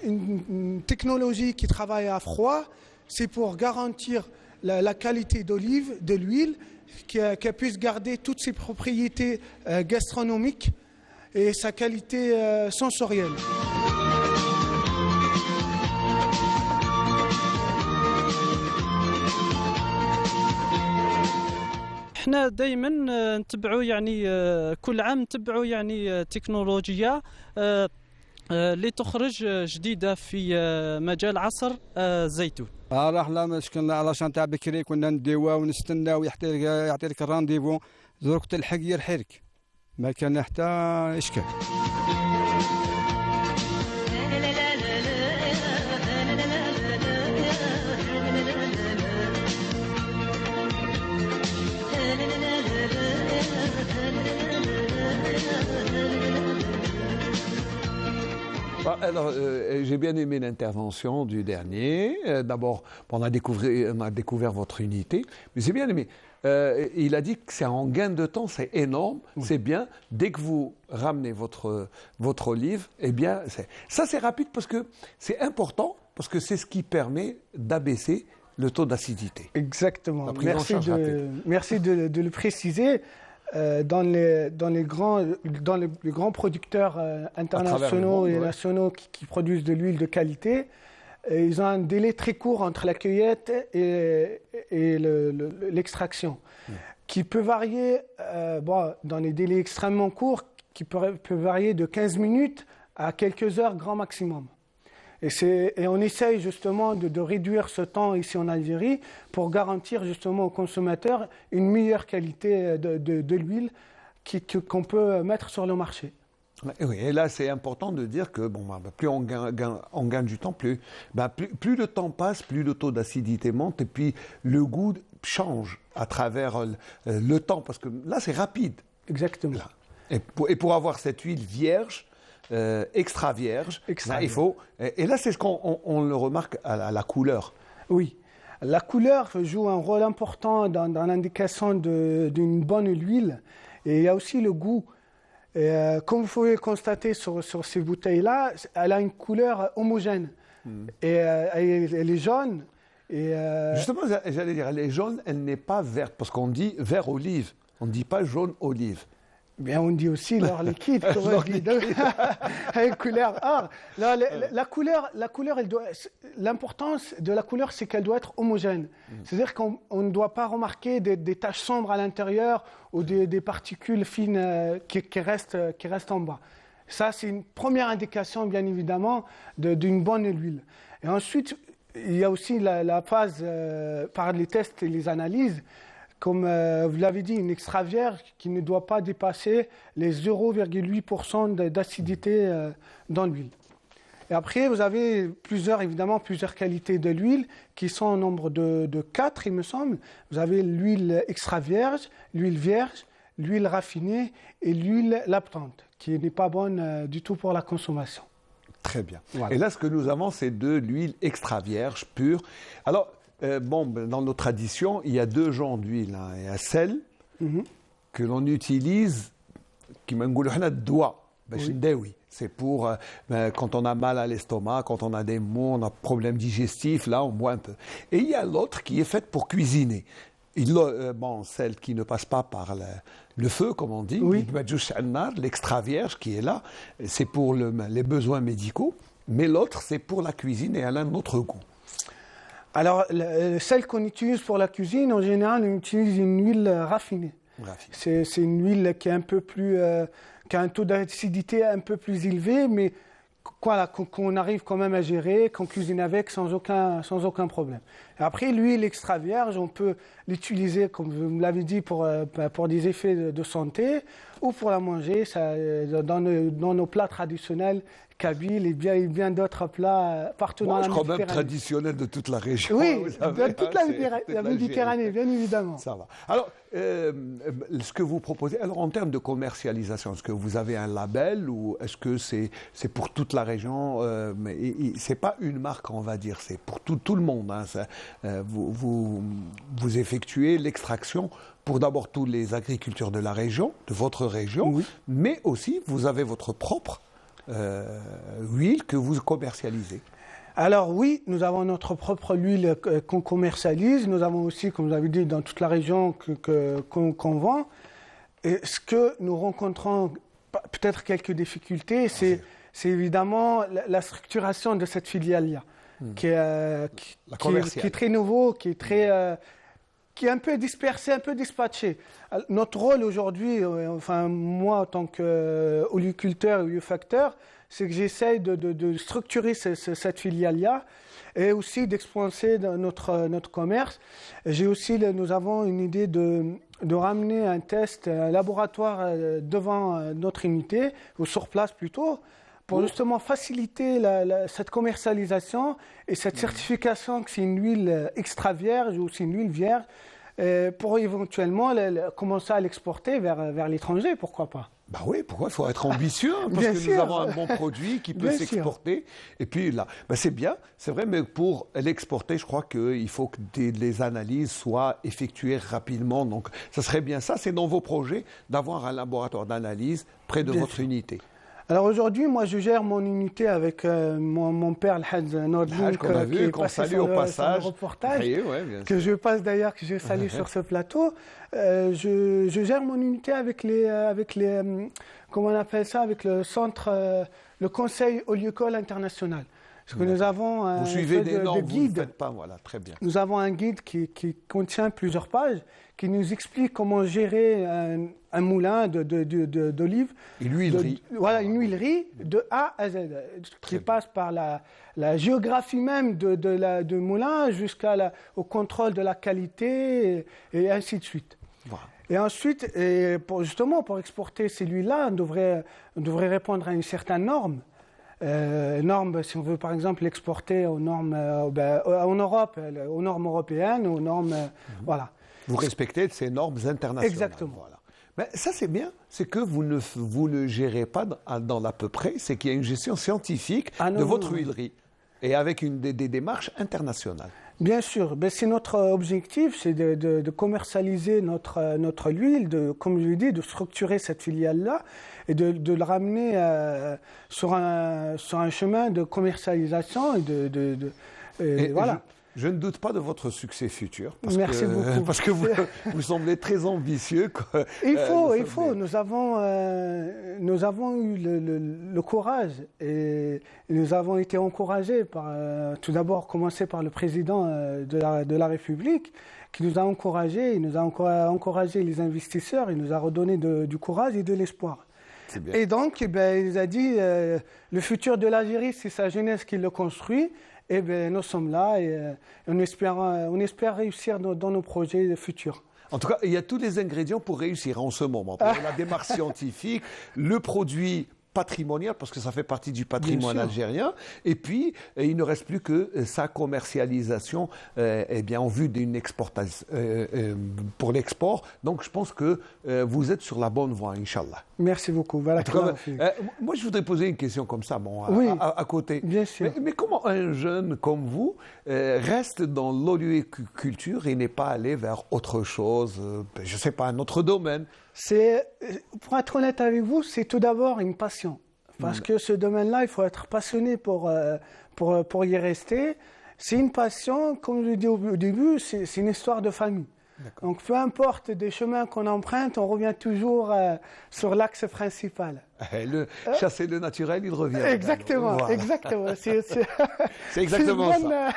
une technologie qui travaille à froid, c'est pour garantir la qualité de l'huile, qu'elle puisse garder toutes ses propriétés gastronomiques et sa qualité sensorielle. احنا دائما نتبعوا يعني كل عام نتبعوا يعني تكنولوجيا اللي تخرج جديده في مجال عصر الزيتون. راح كنا علشان تاع بكري كنا نديوها ونستناو يعطي لك الرانديفو دروك تلحق يرحيلك ما كان حتى اشكال. Alors, j'ai bien aimé l'intervention du dernier. D'abord, on a découvert votre unité, mais j'ai bien aimé. Il a dit que c'est en gain de temps, c'est énorme, c'est bien. Dès que vous ramenez votre olive, eh bien, ça c'est rapide parce que c'est important, parce que c'est ce qui permet d'abaisser le taux d'acidité. Exactement. Merci de le préciser. Dans les grands producteurs internationaux et nationaux qui produisent de l'huile de qualité, ils ont un délai très court entre la cueillette et l'extraction, qui peut varier dans les délais extrêmement courts, qui peut varier de 15 minutes à quelques heures grand maximum. Et on essaye justement de réduire ce temps ici en Algérie pour garantir justement aux consommateurs une meilleure qualité de l'huile qu'on peut mettre sur le marché. Oui, et là c'est important de dire que plus on gagne du temps, plus le temps passe, plus le taux d'acidité monte et puis le goût change à travers le temps, parce que là c'est rapide. Exactement. Et pour avoir cette huile vierge, extra vierge, il faut... Et là c'est ce qu'on le remarque à la couleur. Oui, la couleur joue un rôle important dans l'indication d'une bonne huile, et il y a aussi le goût. Et, comme vous pouvez le constater sur ces bouteilles-là, elle a une couleur homogène. Et elle est jaune. Justement, j'allais dire, elle est jaune, elle n'est pas verte, parce qu'on dit vert olive, on ne dit pas jaune olive. Bien, on dit aussi l'or liquide, avec couleur or. La couleur, l'importance de la couleur, c'est qu'elle doit être homogène. C'est-à-dire qu'on ne doit pas remarquer des taches sombres à l'intérieur ou des particules fines qui restent en bas. Ça, c'est une première indication, bien évidemment, d'une bonne huile. Et ensuite, il y a aussi la phase par les tests et les analyses. Comme vous l'avez dit, une extra vierge qui ne doit pas dépasser les 0,8% d'acidité dans l'huile. Et après, vous avez plusieurs qualités de l'huile qui sont au nombre de 4, il me semble. Vous avez l'huile extra vierge, l'huile raffinée et l'huile lactante, qui n'est pas bonne du tout pour la consommation. Très bien. Voilà. Et là, ce que nous avons, c'est de l'huile extra vierge pure. Alors, dans nos traditions, il y a 2 genres d'huile. Il y a celle que l'on utilise, qui m'engoulou doigt. C'est pour quand on a mal à l'estomac, quand on a des maux, on a problème digestif, là on boit un peu. Et il y a l'autre qui est faite pour cuisiner. Celle qui ne passe pas par le feu, comme on dit, l'extra vierge qui est là, c'est pour les besoins médicaux, mais l'autre c'est pour la cuisine et elle a un autre goût. Alors, celle qu'on utilise pour la cuisine, en général, on utilise une huile raffinée. C'est une huile qui est un peu plus, qui a un taux d'acidité un peu plus élevé, mais qu'on arrive quand même à gérer, qu'on cuisine avec sans aucun problème. Et après, l'huile extra vierge, on peut l'utiliser, comme vous me l'avez dit, pour des effets de santé ou pour la manger dans nos plats traditionnels kabyles et bien d'autres plats partout dans la Méditerranée. Je crois même traditionnel de toute la région. Oui, de toute la Méditerranée, bien évidemment. Ça va. Alors, ce que vous proposez, alors en termes de commercialisation, est-ce que vous avez un label ou est-ce que c'est pour toute la région mais c'est pas une marque, on va dire, c'est pour tout le monde. Vous effectuez l'extraction pour d'abord tous les agriculteurs de la région, de votre région, mais aussi vous avez votre propre huile que vous commercialisez. Alors oui, nous avons notre propre huile qu'on commercialise. Nous avons aussi, comme vous avez dit, dans toute la région qu'on vend. Et ce que nous rencontrons, peut-être quelques difficultés, c'est évidemment la structuration de cette filiale-là, qui est très nouveau, qui est un peu dispersé, un peu dispatché. Notre rôle aujourd'hui, moi en tant qu'oliculteur et olifacteur, c'est que j'essaye de structurer cette filiale-là et aussi d'expanser notre commerce. Nous avons une idée de ramener un test, un laboratoire devant notre unité, ou sur place plutôt, pour justement faciliter cette commercialisation et cette certification que c'est une huile extra vierge ou c'est une huile vierge, pour éventuellement commencer à l'exporter vers l'étranger, pourquoi pas. Bah oui, pourquoi? Il faut être ambitieux, parce que nous avons un bon produit qui peut s'exporter. Et puis là, c'est bien, c'est vrai, mais pour l'exporter, je crois qu'il faut que les analyses soient effectuées rapidement. Donc, ça serait bien ça, c'est dans vos projets, d'avoir un laboratoire d'analyse près de votre unité. Alors aujourd'hui, moi, je gère mon unité avec mon père, le Hadj Nordlin, qui est passé sur le reportage, que je salue sur ce plateau. Je gère mon unité avec les comment on appelle ça, avec le centre, le Conseil Oléicole International. Parce que nous avons vous suivez des normes, vous ne faites pas, voilà, très bien. Nous avons un guide qui contient plusieurs pages, qui nous explique comment gérer un moulin d'olive. Une huilerie. Voilà, une huilerie de A à Z, qui passe par la géographie même de moulin jusqu'au contrôle de la qualité et ainsi de suite. Voilà. Et ensuite, pour exporter ces huiles-là, on devrait répondre à une certaine norme. Normes, si on veut par exemple l'exporter aux normes en Europe, aux normes européennes, aux normes voilà. Vous respectez ces normes internationales. Exactement. Voilà. Mais ça c'est bien, c'est que vous ne gérez pas dans l'à peu près, c'est qu'il y a une gestion scientifique de votre huilerie et avec des démarches internationales. Bien sûr, c'est notre objectif, c'est de commercialiser notre huile, comme je l'ai dit, de structurer cette filiale-là et de le ramener sur un chemin de commercialisation et voilà. Je ne doute pas de votre succès futur. Merci beaucoup. Parce que vous semblez très ambitieux. Il faut. Nous avons eu le courage et nous avons été encouragés par, tout d'abord, commencer par le président de la République qui nous a encouragés, il nous a encouragé les investisseurs, il nous a redonné du courage et de l'espoir. Et donc, il a dit le futur de l'Algérie, c'est sa jeunesse qui le construit. Eh bien, nous sommes là et on espère réussir dans nos projets futurs. En tout cas, il y a tous les ingrédients pour réussir en ce moment. Pour la démarche scientifique, le produit patrimonial, parce que ça fait partie du patrimoine algérien, et puis il ne reste plus que sa commercialisation en vue d'une exportation pour l'export. Donc je pense que vous êtes sur la bonne voie, Inch'Allah. Merci beaucoup. Voilà, moi, je voudrais poser une question comme ça, à côté. Bien sûr. Mais comment un jeune comme vous reste dans l'oléoculture et n'est pas allé vers autre chose, je ne sais pas, un autre domaine? Pour être honnête avec vous, c'est tout d'abord une passion. Parce que ce domaine-là, il faut être passionné pour y rester. C'est une passion, comme je l'ai dit au début, c'est une histoire de famille. Donc peu importe des chemins qu'on emprunte, on revient toujours sur l'axe principal. Chasser le naturel, il revient. Exactement, voilà. Exactement. C'est exactement ça.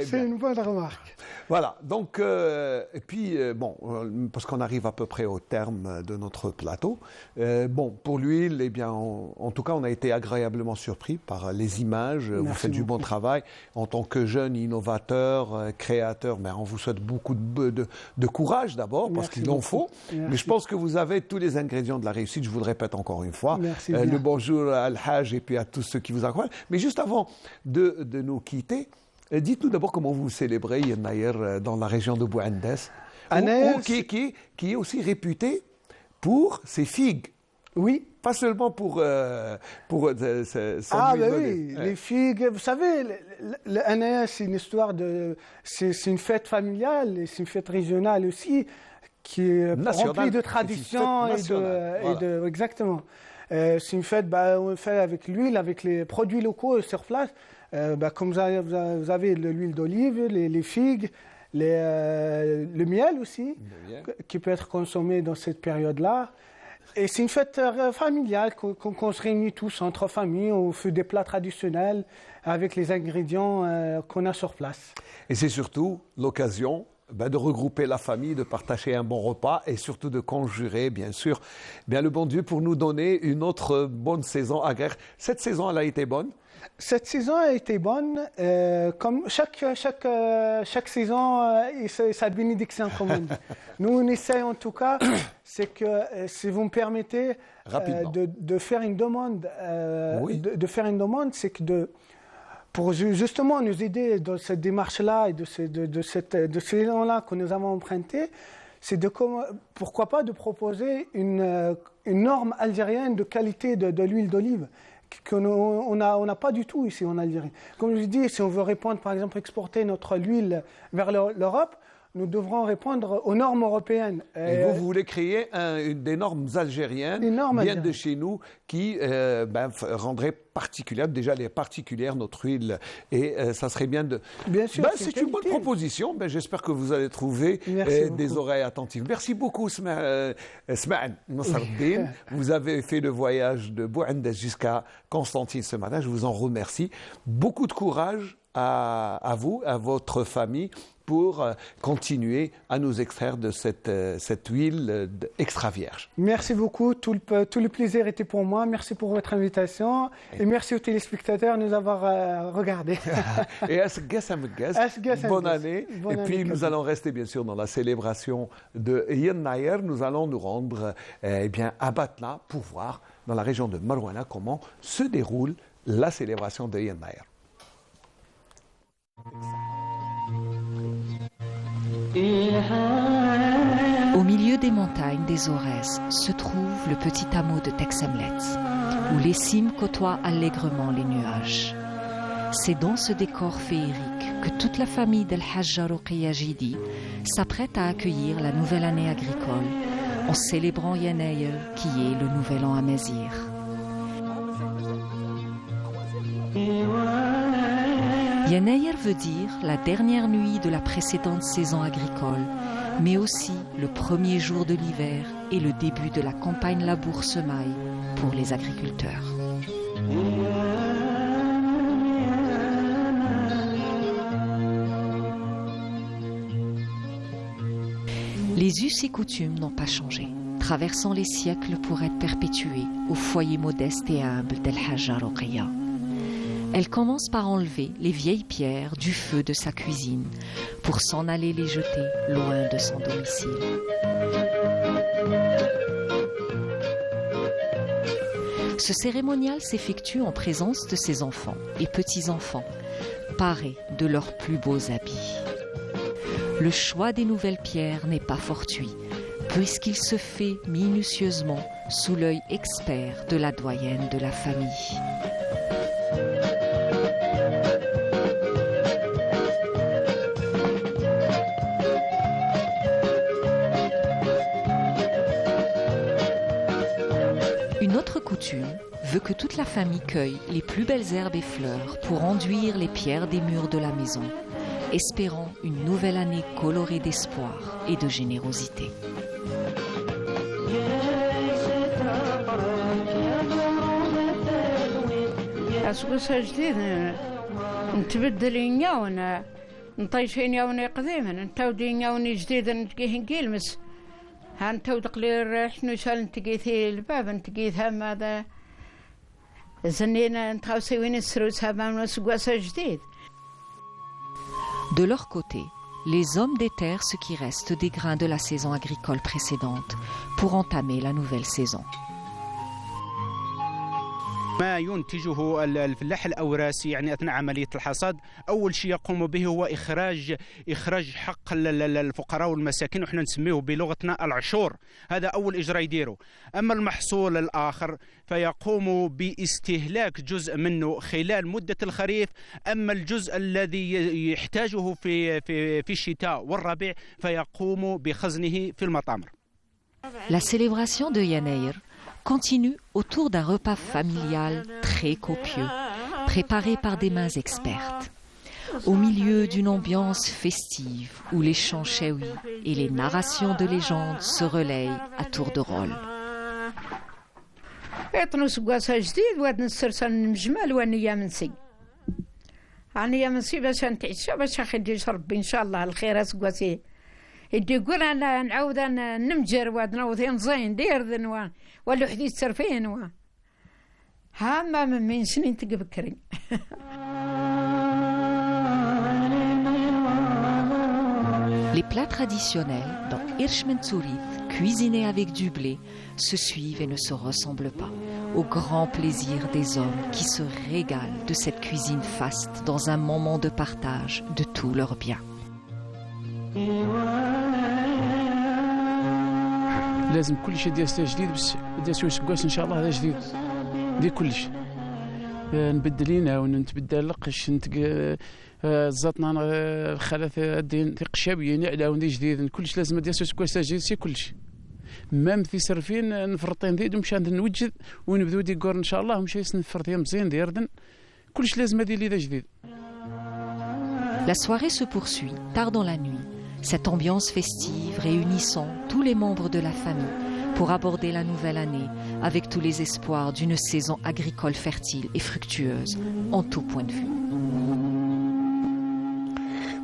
C'est une bonne remarque. Voilà, donc, et puis, parce qu'on arrive à peu près au terme de notre plateau, pour l'huile, eh bien, en tout cas, on a été agréablement surpris par les images. Merci, vous faites du bon travail. En tant que jeune innovateur, créateur, on vous souhaite beaucoup de courage d'abord, parce qu'il en faut. Merci. Mais je pense que vous avez tous les ingrédients de la réussite, je vous le répète encore une fois. Merci le bonjour à Al-Hajj et puis à tous ceux qui vous accompagnent. Mais juste avant de nous quitter, dites-nous d'abord comment vous célébrez Yennayer dans la région de Bouendes, qui est aussi réputé pour ses figues. Oui. Pas seulement pour son oui, les figues. Vous savez, le c'est une histoire c'est une fête familiale et c'est une fête régionale aussi qui est remplie de traditions exactement. C'est une fête, on fait avec l'huile, avec les produits locaux sur place. Comme vous avez l'huile d'olive, les figues, le miel aussi, qui peut être consommé dans cette période-là. Et c'est une fête familiale qu'on se réunit tous entre familles, on fait des plats traditionnels avec les ingrédients qu'on a sur place. Et c'est surtout l'occasion de regrouper la famille, de partager un bon repas et surtout de conjurer, bien sûr, le bon Dieu pour nous donner une autre bonne saison agraire. Cette saison, elle a été bonne? Cette saison a été bonne. Comme chaque saison et sa bénédiction, comme on dit. Nous, on essaie en tout cas, c'est que si vous me permettez de faire une demande, c'est que pour justement nous aider dans cette démarche-là et de ces élan-là que nous avons emprunté, c'est pourquoi pas de proposer une norme algérienne de qualité de l'huile d'olive qu'on n'a pas du tout ici en Algérie. Comme je dis, si on veut répondre, par exemple, exporter notre huile vers l'Europe, nous devrons répondre aux normes européennes. Et vous voulez créer des normes algériennes, de chez nous, qui rendraient particulière, déjà les particulières, notre huile. Et ça serait bien de... Bien sûr, c'est une bonne proposition. J'espère que vous allez trouver des oreilles attentives. Merci beaucoup, Smaën Nasreddine. Vous avez fait le voyage de Bouendes jusqu'à Constantine ce matin. Je vous en remercie. Beaucoup de courage à vous, à votre famille, pour continuer à nous extraire de cette huile extra vierge. Merci beaucoup, tout le plaisir était pour moi. Merci pour votre invitation et merci aux téléspectateurs de nous avoir regardés. Et bonne année. Et puis nous allons rester bien sûr dans la célébration de Yennayer. Nous allons nous rendre à Batna pour voir dans la région de Marouana comment se déroule la célébration de Yennayer. Au milieu des montagnes des Aurès se trouve le petit hameau de Texemlet, où les cimes côtoient allègrement les nuages. C'est dans ce décor féerique que toute la famille d'El Hajja Roqiya Jidi s'apprête à accueillir la nouvelle année agricole en célébrant Yennayer, qui est le nouvel an amazigh. Yennayer veut dire la dernière nuit de la précédente saison agricole, mais aussi le premier jour de l'hiver et le début de la campagne labour-semaille pour les agriculteurs. Les us et coutumes n'ont pas changé, traversant les siècles pour être perpétués au foyer modeste et humble d'El Hajja Roqiya. Elle commence par enlever les vieilles pierres du feu de sa cuisine pour s'en aller les jeter loin de son domicile. Ce cérémonial s'effectue en présence de ses enfants et petits-enfants, parés de leurs plus beaux habits. Le choix des nouvelles pierres n'est pas fortuit, puisqu'il se fait minutieusement sous l'œil expert de la doyenne de la famille. Une autre coutume veut que toute la famille cueille les plus belles herbes et fleurs pour enduire les pierres des murs de la maison, espérant une nouvelle année colorée d'espoir et de générosité. أسقسها جديد نتبدل ينياونا نطيش ينياوني قديما نتاو دينياوني جديد نتقيه نقيلمس هانتو تقلير حنو شال نتقيثي الباب نتقيثها ماذا زنينا نتخاو سوين السروس هابا نسقسها جديد. De leur côté, les hommes déterrent ce qui reste des grains de la saison agricole précédente pour entamer la nouvelle saison. ما ينتجه الفلاح الأوراسي يعني أثناء عملية الحصاد أول شيء يقوم به هو إخراج حق الفقراء والمساكين وإحنا نسميه بلغتنا العشور. هذا أول إجراء يديره. أما المحصول الآخر فيقوم باستهلاك جزء منه خلال مدة الخريف. أما الجزء الذي يحتاجه في الشتاء والربيع فيقوم بخزنه في المطامر. La célébration de Yennayer continue autour d'un repas familial très copieux, préparé par des mains expertes, au milieu d'une ambiance festive où les chants shawi et les narrations de légendes se relayent à tour de rôle. يدي يقول أنا نعود أنا نمجر ونوثين زين دير ذنوان ولا حديث سرفين وان هاما من سنين تقبكرين. Les plats traditionnels dans Irshmentsourith, cuisinés avec du blé, se suivent et ne se ressemblent pas, au grand plaisir des hommes qui se régalent de cette cuisine faste dans un moment de partage de tous leurs biens. لازم كل شيء ديال جديد باش ديال سكواس ان شاء الله هذا جديد ديال كلش نبدلينا ونتبدل لقش زاتنا خلاث الدين قشابيين على وندي جديد كلش لازم ديال سكواس جديد سي كلش مام في سرفين نفرطين ديد ومشى نوجد ونبداو ديكور ان شاء الله ومشى نفرط مزيان ديردن كلش لازم هذه اللي جديد. La soirée se poursuit tard dans la nuit. Cette ambiance festive réunissant tous les membres de la famille pour aborder la nouvelle année avec tous les espoirs d'une saison agricole fertile et fructueuse en tout point de vue.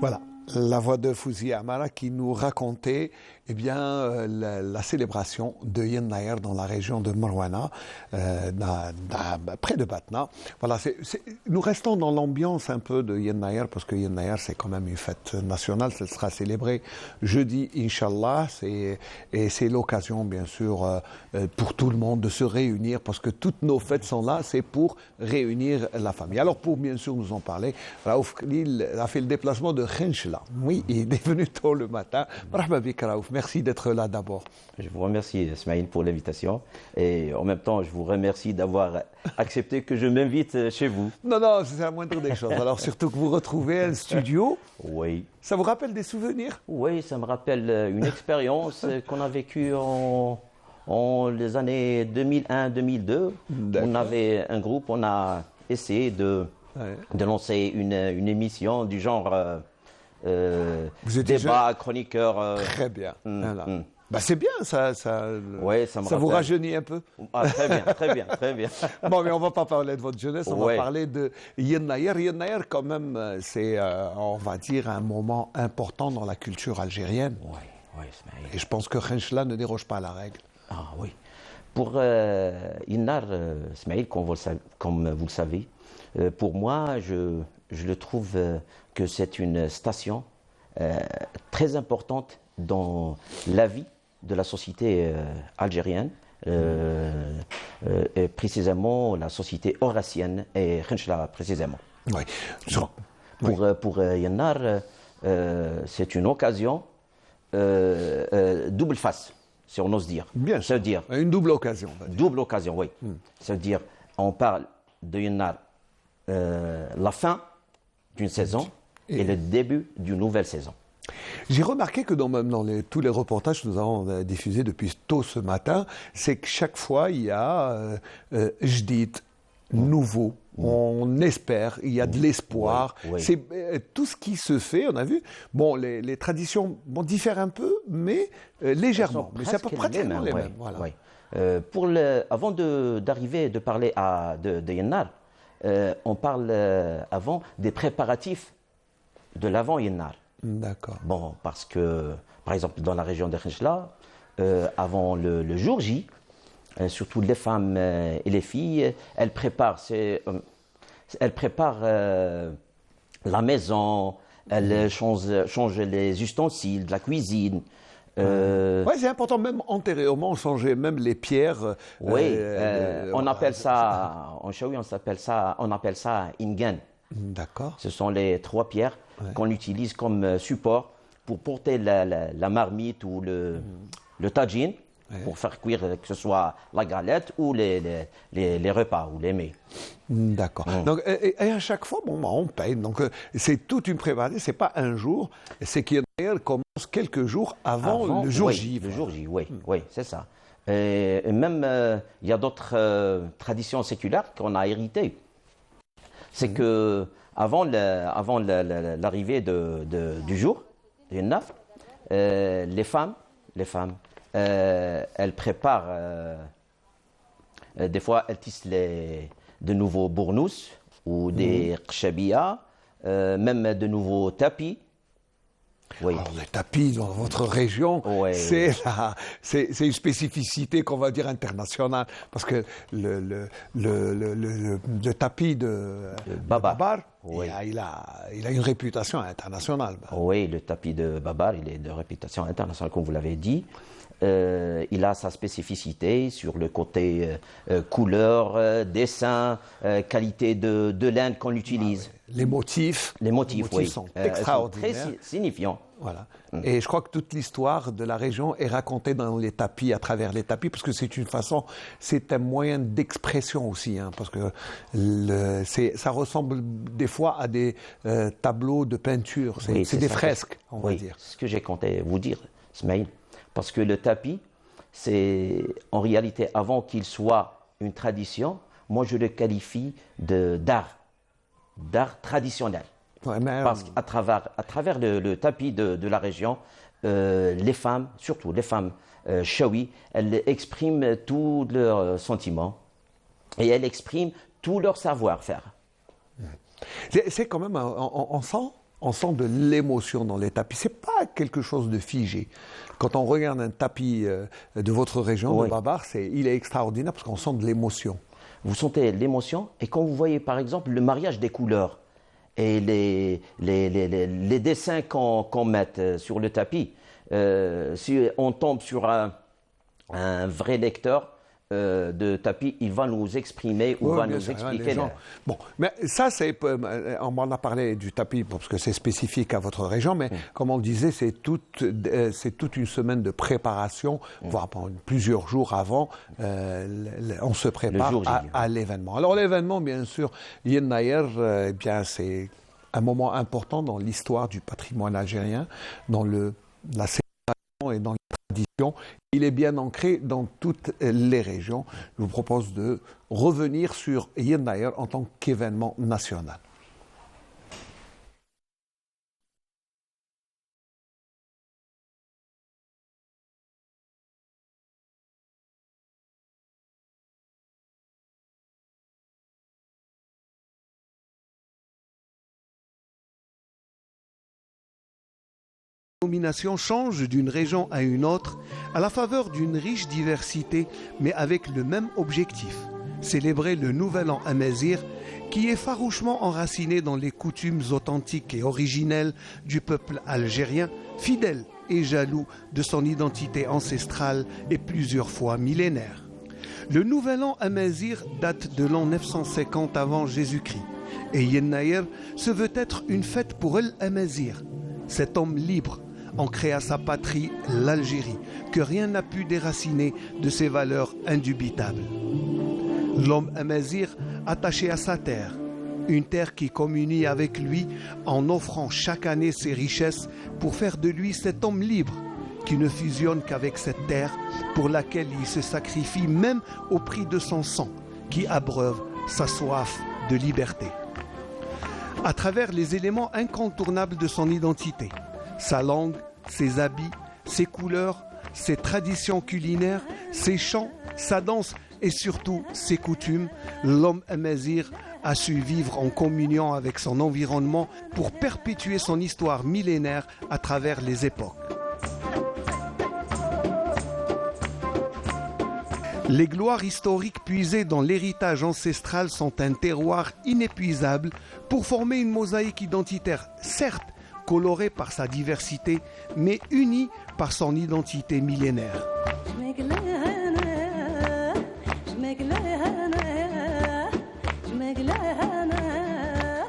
Voilà. La voix de Fouzi Amara qui nous racontait la célébration de Yen Nayer dans la région de Marwana, près de Batna. Voilà, nous restons dans l'ambiance un peu de Yen Nayer parce que Yen Nayer c'est quand même une fête nationale, ça sera célébré jeudi, Inch'Allah, et c'est l'occasion bien sûr pour tout le monde de se réunir parce que toutes nos fêtes sont là, c'est pour réunir la famille. Alors pour bien sûr nous en parler, Raouf Khalil a fait le déplacement de Khenchla. Oui, il est venu tôt le matin. Marhaba bik Raouf. Merci d'être là d'abord. Je vous remercie, Ismaïl, pour l'invitation. Et en même temps, je vous remercie d'avoir accepté que je m'invite chez vous. Non, c'est la moindre des choses. Alors, surtout que vous retrouvez un studio. Oui. Ça vous rappelle des souvenirs? Oui, ça me rappelle une expérience qu'on a vécue en les années 2001-2002. On avait un groupe, on a essayé de lancer une émission du genre... débat, chroniqueur. Très bien. Voilà. Bah c'est bien, ça vous rajeunit un peu. Ah, très bien. Bon, mais on ne va pas parler de votre jeunesse, on va parler de Yen Nayer. Yen Nayer, quand même, c'est, on va dire, un moment important dans la culture algérienne. Oui, et je pense que Khenchla ne déroge pas à la règle. Ah oui. Pour Yen Nayer, Ismaïl, comme vous le savez, pour moi, je le trouve que c'est une station très importante dans la vie de la société algérienne, et précisément la société aurassienne et Khenchla précisément. Oui. Pour Yen Nayer, c'est une occasion double face, si on ose dire. Bien sûr. C'est-à-dire une double occasion. Double occasion, oui. C'est-à-dire, on parle de Yen Nayer, la fin d'une saison et le début d'une nouvelle saison. J'ai remarqué que dans tous les reportages que nous avons diffusés depuis tôt ce matin, c'est que chaque fois il y a jdid, nouveau, on espère, il y a de l'espoir. C'est tout ce qui se fait, on a vu. Bon, les traditions diffèrent un peu, mais légèrement. Mais c'est à peu près pratiquement les mêmes. Voilà. Avant d'arriver de parler de Yen Nayer, on parle avant des préparatifs de l'avant Yen Nayer. D'accord. Bon, parce que, par exemple, dans la région de Khenchla, avant le jour J, surtout les femmes et les filles, elles préparent la maison, elles changent les ustensiles de la cuisine. Oui, c'est important, même antérieurement, on changeait même les pierres. Oui, on appelle ça, en Chaoui, on appelle ça Ingen. D'accord. Ce sont les 3 pierres qu'on utilise comme support pour porter la marmite ou le tagine, pour faire cuire que ce soit la galette ou les repas ou les mets. D'accord. Donc, et à chaque fois, on paye. Donc, c'est toute une préparation. C'est pas un jour. C'est qu'il commence quelques jours avant le jour J. Le jour J, oui, c'est ça. Et même, il y a d'autres traditions séculaires qu'on a héritées. C'est que avant l'arrivée du jour, du 9, les femmes, elles préparent, des fois elles tissent de nouveaux bournous ou des khshabia, même de nouveaux tapis. Oui. Alors, les tapis dans votre région, c'est une spécificité qu'on va dire internationale, parce que le tapis de Babar, il a une réputation internationale. Oui, le tapis de Babar, il est de réputation internationale, comme vous l'avez dit. Il a sa spécificité sur le côté couleur, dessin, qualité de laine qu'on utilise. Les motifs sont extraordinaires. Sont très signifiants. Voilà. Et je crois que toute l'histoire de la région est racontée dans les tapis, à travers les tapis, parce que c'est un moyen d'expression aussi, parce que ça ressemble des fois à des tableaux de peinture, c'est des fresques, on va dire. C'est ce que j'ai compté vous dire, Ismaïl. Parce que le tapis, c'est en réalité, avant qu'il soit une tradition, moi je le qualifie d'art traditionnel. Parce qu'à travers le tapis de la région, les femmes, surtout les femmes chaoui, elles expriment tous leurs sentiments et elles expriment tout leur savoir-faire. C'est quand même, on on sent de l'émotion dans les tapis. C'est pas quelque chose de figé. Quand on regarde un tapis de votre région, de Babar, il est extraordinaire parce qu'on sent de l'émotion. Vous sentez l'émotion, et quand vous voyez par exemple le mariage des couleurs et les dessins qu'on met sur le tapis, si on tombe sur un vrai lecteur de tapis, il va nous exprimer ou va nous expliquer. Bon, mais ça, on m'en a parlé du tapis parce que c'est spécifique à votre région, mais comme on le disait, c'est toute une semaine de préparation, voire plusieurs jours avant, on se prépare à l'événement. Alors l'événement, bien sûr, Yen Nayer, eh bien, c'est un moment important dans l'histoire du patrimoine algérien, dans la célébration et dans les traditions. Il est bien ancré dans toutes les régions. Je vous propose de revenir sur Yen Nayer en tant qu'événement national. La domination change d'une région à une autre à la faveur d'une riche diversité, mais avec le même objectif, célébrer le Nouvel An amazigh qui est farouchement enraciné dans les coutumes authentiques et originelles du peuple algérien, fidèle et jaloux de son identité ancestrale et plusieurs fois millénaire. Le Nouvel An amazigh date de l'an 950 avant Jésus-Christ et Yen Nayer se veut être une fête pour El Amazigh, cet homme libre, ancré à sa patrie, l'Algérie, que rien n'a pu déraciner de ses valeurs indubitables. L'homme amazigh attaché à sa terre, une terre qui communie avec lui en offrant chaque année ses richesses pour faire de lui cet homme libre qui ne fusionne qu'avec cette terre pour laquelle il se sacrifie même au prix de son sang, qui abreuve sa soif de liberté. À travers les éléments incontournables de son identité, sa langue, ses habits, ses couleurs, ses traditions culinaires, ses chants, sa danse et surtout ses coutumes, l'homme amazigh a su vivre en communion avec son environnement pour perpétuer son histoire millénaire à travers les époques. Les gloires historiques puisées dans l'héritage ancestral sont un terroir inépuisable pour former une mosaïque identitaire, certes colorée par sa diversité, mais unie par son identité millénaire.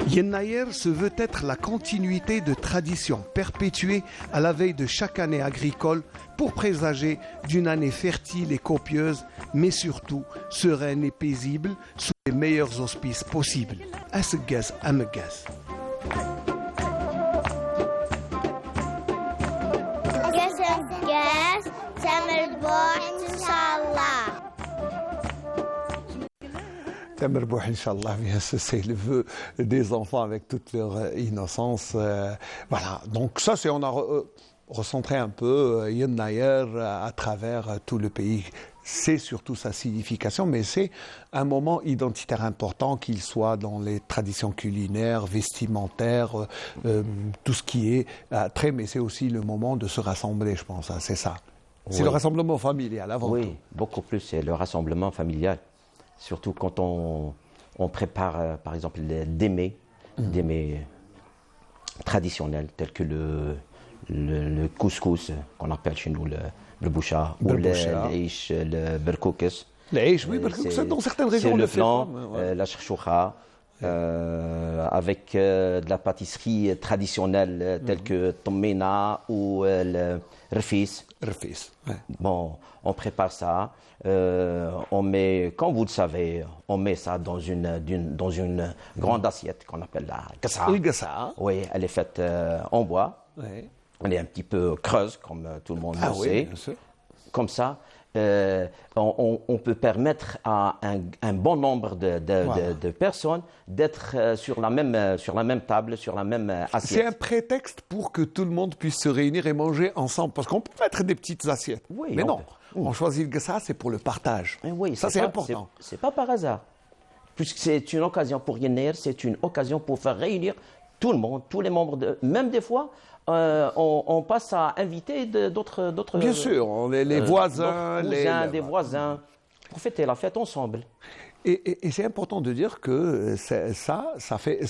Yen Nayer se veut être la continuité de traditions perpétuées à la veille de chaque année agricole pour présager d'une année fertile et copieuse, mais surtout sereine et paisible sous les meilleurs auspices possibles. Asgaz Amgaz. Tamerbouh, Inch'Allah, c'est le vœu des enfants avec toute leur innocence. Voilà, donc ça, on a recentré un peu Yen Nayer à travers tout le pays. C'est surtout sa signification, mais c'est un moment identitaire important, qu'il soit dans les traditions culinaires, vestimentaires, tout ce qui est trait, mais c'est aussi le moment de se rassembler, je pense, hein, c'est ça. C'est le rassemblement familial avant tout. Oui, beaucoup plus, c'est le rassemblement familial. Surtout quand on prépare, par exemple, des mets traditionnels, tels que le couscous, qu'on appelle chez nous le boucha, ou l'aish, le berkoukes. L'aish, oui, berkoukes, dans certaines régions, on le fait. La cherchoucha, avec de la pâtisserie traditionnelle, telle que tommena ou le rfis. Bon, on prépare ça. On met, comme vous le savez, on met ça dans une grande assiette qu'on appelle la gassa. Le gassa. Oui, elle est faite en bois. Oui. Elle est un petit peu creuse, comme tout le monde le sait. Bien sûr. Comme ça, on peut permettre à un bon nombre de personnes d'être sur la même table, sur la même assiette. C'est un prétexte pour que tout le monde puisse se réunir et manger ensemble. Parce qu'on peut mettre des petites assiettes. Oui, mais non. On choisit le gassa, c'est pour le partage. Oui, ça, c'est important. C'est pas par hasard. Puisque c'est une occasion pour Yen Nayer, c'est une occasion pour faire réunir tout le monde, tous les membres, même des fois, on passe à inviter d'autres. Bien sûr, les voisins, des voisins, pour fêter la fête ensemble. Et c'est important de dire que ça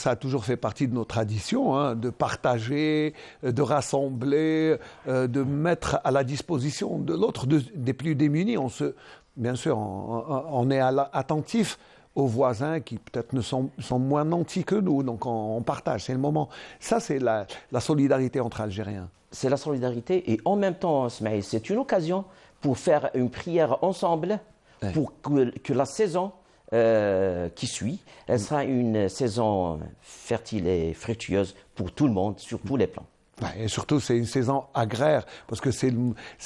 a toujours fait partie de nos traditions, hein, de partager, de rassembler, de mettre à la disposition de l'autre des plus démunis. Bien sûr, on est attentif aux voisins qui peut-être sont moins nantis que nous, donc on partage, c'est le moment. Ça, c'est la solidarité entre Algériens. C'est la solidarité et en même temps, Smaïl, c'est une occasion pour faire une prière ensemble, pour que la saison qui suit, elle sera une saison fertile et fructueuse pour tout le monde, sur tous les plans. Et surtout, c'est une saison agraire, parce que c'est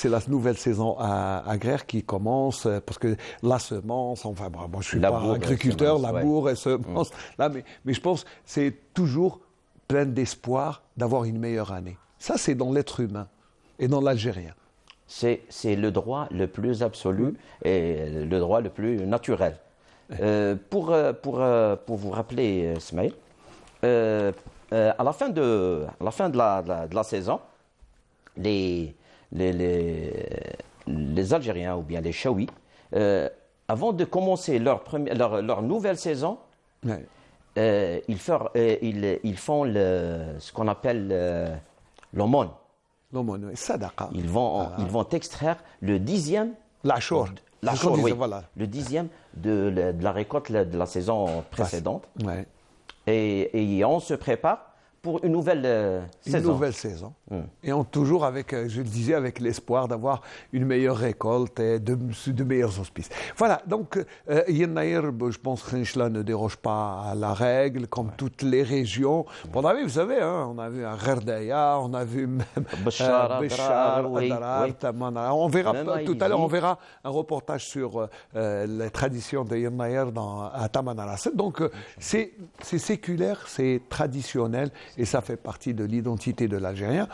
la nouvelle saison agraire qui commence, parce que la semence, enfin, moi je suis pas agriculteur, labour et semence, là, mais je pense que c'est toujours plein d'espoir d'avoir une meilleure année. Ça, c'est dans l'être humain et dans l'Algérien. C'est le droit le plus absolu et le droit le plus naturel. Pour vous rappeler, Smaïl, à la fin de la saison, les Algériens ou bien les Chaouis, avant de commencer leur nouvelle saison, ils font ce qu'on appelle l'aumône. L'aumône, sadaqa. Ils vont extraire le 10e. L'achor. Oui, voilà. Le 10e de la récolte de la saison précédente. Ouais. Et on se prépare pour une nouvelle saison. Une nouvelle saison. Et on toujours avec, je le disais, avec l'espoir d'avoir une meilleure récolte et de meilleurs auspices. Voilà, donc Yennaïr, je pense que Khenchela ne déroge pas à la règle, comme toutes les régions. On a vu, vous savez, hein, on a vu à Gherdaya, on a vu même Béchar, Darar, Tamana. On verra tout à l'heure, on verra un reportage sur les traditions de Yennaïr à Tamanara. Donc c'est séculaire, c'est traditionnel. Et ça fait partie de l'identité de l'Algérien.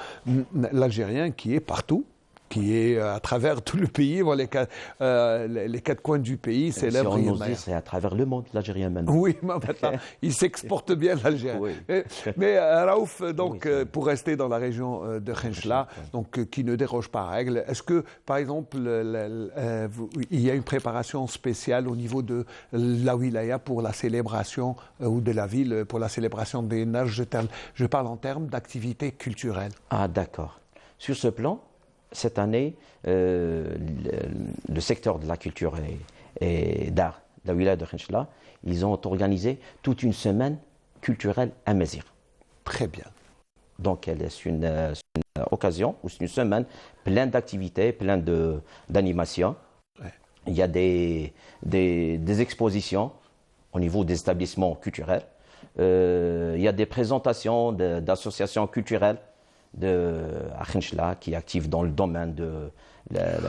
L'Algérien qui est partout, qui est à travers tout le pays, les quatre coins du pays célèbrent. Si on ose dire, c'est à travers le monde, l'Algérien maintenant. Oui, maintenant, il s'exporte bien l'Algérien. Oui. Mais Raouf, donc, pour rester dans la région de Khenchela, donc qui ne déroge pas à règle, est-ce que, par exemple, il y a une préparation spéciale au niveau de la wilaya pour la célébration, ou de la ville pour la célébration des Naj? Je parle en termes d'activité culturelle. Ah, d'accord. Sur ce plan, cette année, le secteur de la culture et d'art de la wilaya de Khenchela, ils ont organisé toute une semaine culturelle à Mézir. Très bien. Donc, c'est une occasion, ou c'est une semaine pleine d'activités, pleine d'animations. Ouais. Il y a des expositions au niveau des établissements culturels. Il y a des présentations d'associations culturelles à Khenchela, qui est active dans le domaine de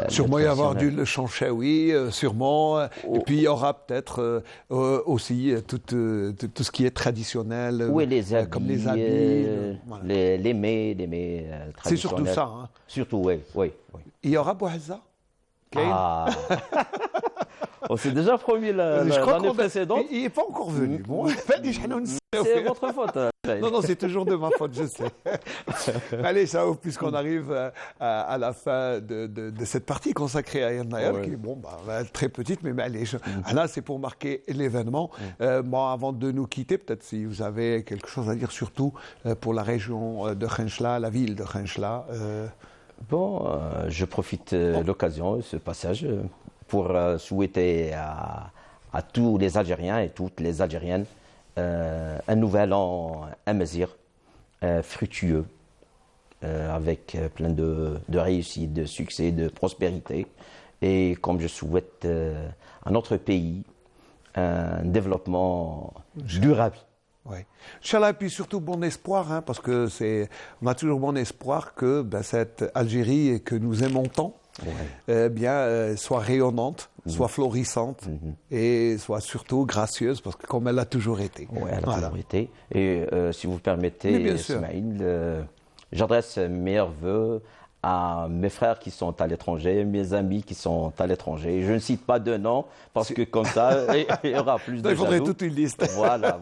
sûrement y avoir le chanchaoui, sûrement. Et puis il y aura peut-être aussi tout ce qui est traditionnel, oui, les habits, comme les habits, les mets traditionnels. C'est surtout ça. Hein. Surtout, oui. Il y aura Bouhazza. Ah. On s'est déjà promis l'année précédente. Il n'est pas encore venu. Bon, c'est votre faute. Non, c'est toujours de ma faute, je sais. Allez, ça, puisqu'on arrive à la fin de cette partie consacrée à Yennaïr, qui est très petite, mais allez, là, c'est pour marquer l'événement. Avant de nous quitter, peut-être si vous avez quelque chose à dire, surtout pour la région de Khenchela, la ville de Khenchela. Je profite de l'occasion, ce passage, pour souhaiter à tous les Algériens et toutes les Algériennes un nouvel an à Mézir, fructueux, avec plein de réussite, de succès, de prospérité. Et comme je souhaite à notre pays un développement durable. Oui. Inch'Allah, et puis surtout bon espoir, hein, parce que on a toujours bon espoir que cette Algérie que nous aimons tant, soit rayonnante, soit florissante et soit surtout gracieuse, parce que comme elle a toujours été. Oui, elle a toujours été. Et si vous permettez, Ismaïl, j'adresse mes meilleurs vœux à mes frères qui sont à l'étranger, mes amis qui sont à l'étranger. Je ne cite pas de nom, parce que comme ça, il y aura plus de il faudrait toute une liste. Voilà.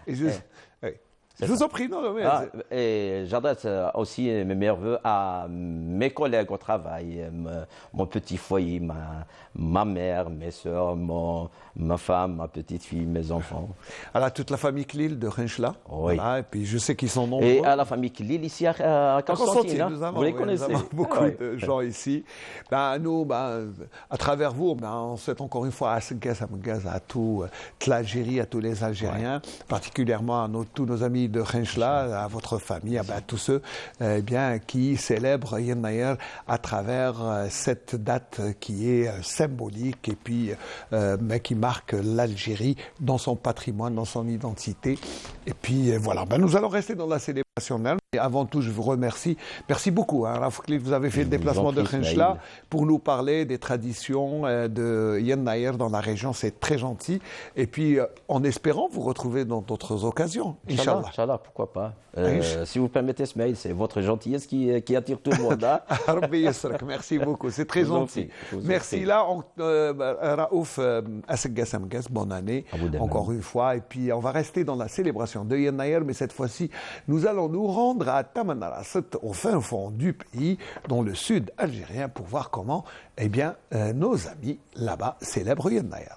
Et Je vous en prie, non, mais... Et j'adresse aussi mes meilleurs voeux à mes collègues au travail, mon petit foyer, ma mère, mes soeurs, ma femme, ma petite fille, mes enfants. Alors, toute la famille Klil de Khenchela. Oui. Voilà, et puis je sais qu'ils sont nombreux. Et à la famille Klil ici à Constantine. Hein, vous les connaissez. Nous avons beaucoup de gens ici. Nous, à travers vous, on souhaite encore une fois à toute l'Algérie, à tous les Algériens, particulièrement à tous nos amis de Khenchela, à votre famille, à tous ceux qui célèbrent Yennayer à travers cette date qui est symbolique et puis qui marque l'Algérie dans son patrimoine, dans son identité. Et puis voilà, nous allons rester dans la célébration même. Et avant tout, je vous remercie. Merci beaucoup, Raouf Klil, vous avez fait le déplacement de Khenchela pour nous parler des traditions de Yennayer dans la région. C'est très gentil. Et puis, en espérant vous retrouver dans d'autres occasions. Inch'Allah. Inch'Allah, pourquoi pas. Si vous permettez, Smaïl, c'est votre gentillesse qui attire tout le monde. Merci beaucoup, c'est très gentil. Merci. Là, Raouf Assegassamgas, bonne année, encore une fois. Et puis, on va rester dans la célébration de Yennayer, mais cette fois-ci, nous allons nous rendre à Tamanrasset, au fin fond du pays, dans le sud algérien, pour voir comment nos amis là-bas célèbrent Yennayer.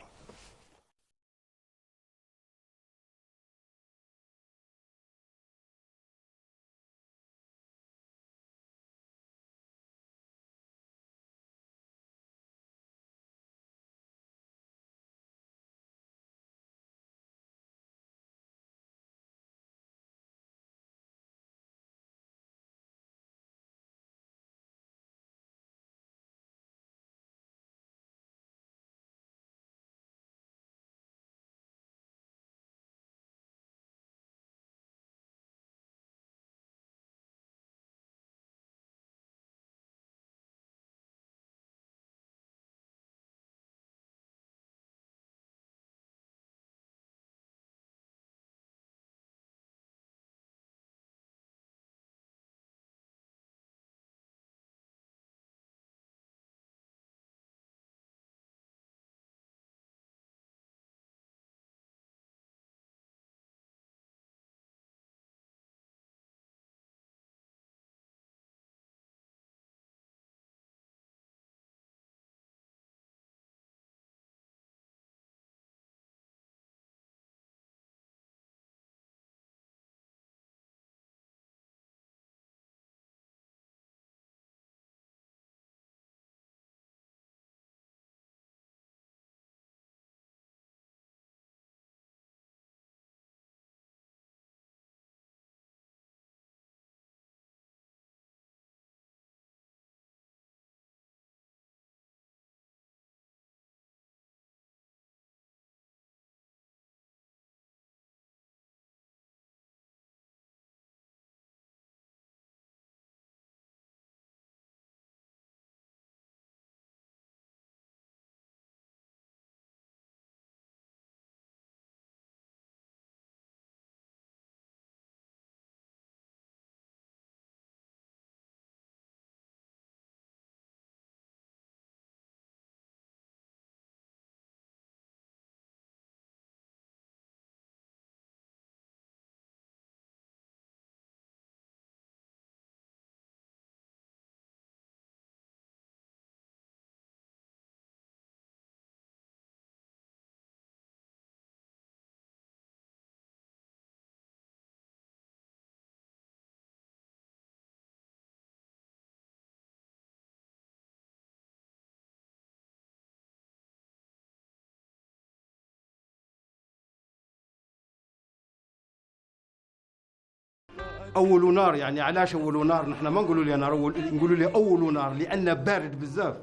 اول نار، يعني علاش اول نار؟ نحن ما نقولوا لي نار، نقولوا لي اول نار لان بارد بزاف.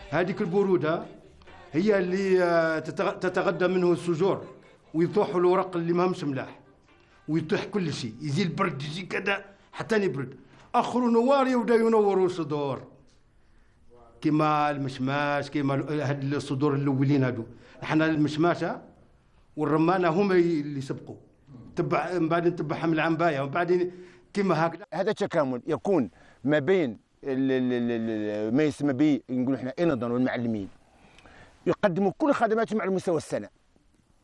هذيك البروده هي اللي تتغذى منه الشجور ويطيح الورق اللي ماهمش ملاح ويطيح كل شيء، يجي البرد يجي كذا حتى يبرد. اخر نوار يبدا ينوروا الصدور كما المشماش، كما هاد الصدور الاولين هادو. احنا المشماشه والرمانه هما اللي سبقوا، تبع من بعد نتبعهم العنبايه ومن بعد كما هكذا. هذا تكامل يكون ما بين ما يسمى به نقول احنا النظام والمعلمين، يقدموا كل خدماتهم على مستوى السنه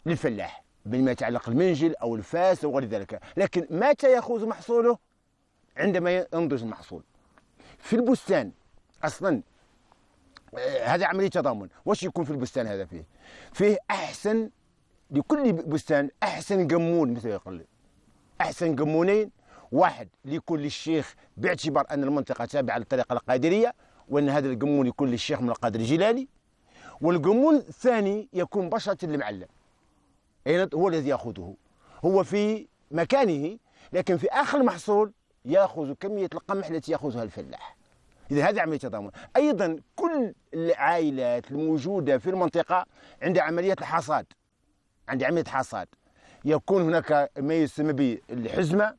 للفلاح بما يتعلق المنجل أو الفاس أو غير ذلك. لكن متى يأخذ محصوله؟ عندما ينضج المحصول. في البستان أصلا هذا عملية تضامن. واش يكون في البستان هذا؟ فيه أحسن لكل بستان أحسن قمون، مثل يقول أحسن قمونين، واحد ليكون للشيخ باعتبار أن المنطقة تابعة للطريقة القادرية وأن هذا القمون يكون للشيخ من القادر الجيلاني، والقمون الثاني يكون بشرة للمعلم هو الذي يأخذه، هو في مكانه، لكن في آخر المحصول يأخذ كمية القمح التي يأخذها الفلاح. إذا هذا عملية تضامن. أيضا كل العائلات الموجودة في المنطقة عند عملية الحصاد، عند عملية حصاد يكون هناك ما يسمى بالحزمة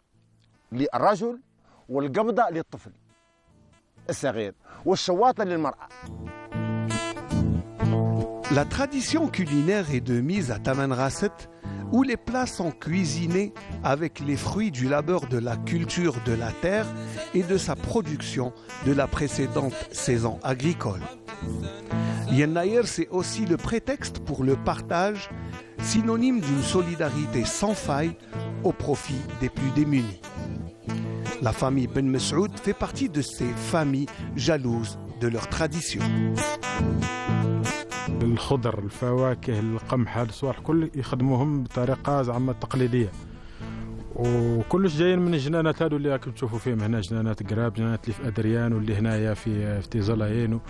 للرجل والقبضة للطفل الصغير والشواطة للمرأة. La tradition culinaire est de mise à Tamanrasset, où les plats sont cuisinés avec les fruits du labeur de la culture de la terre et de sa production de la précédente saison agricole. Yennayer, c'est aussi le prétexte pour le partage, synonyme d'une solidarité sans faille au profit des plus démunis. La famille Ben Messoud fait partie de ces familles jalouses de leur tradition. الخضر، الفواكه، القمح، هذا الصوالح كل يخدموهم بطريقه زعما تقليديه، وكلش جايين من الجنانات هذو اللي راكم تشوفوا فيهم هنا، جنانات قراب، جنانات اللي في ادريان واللي هنايا في تيزلاين.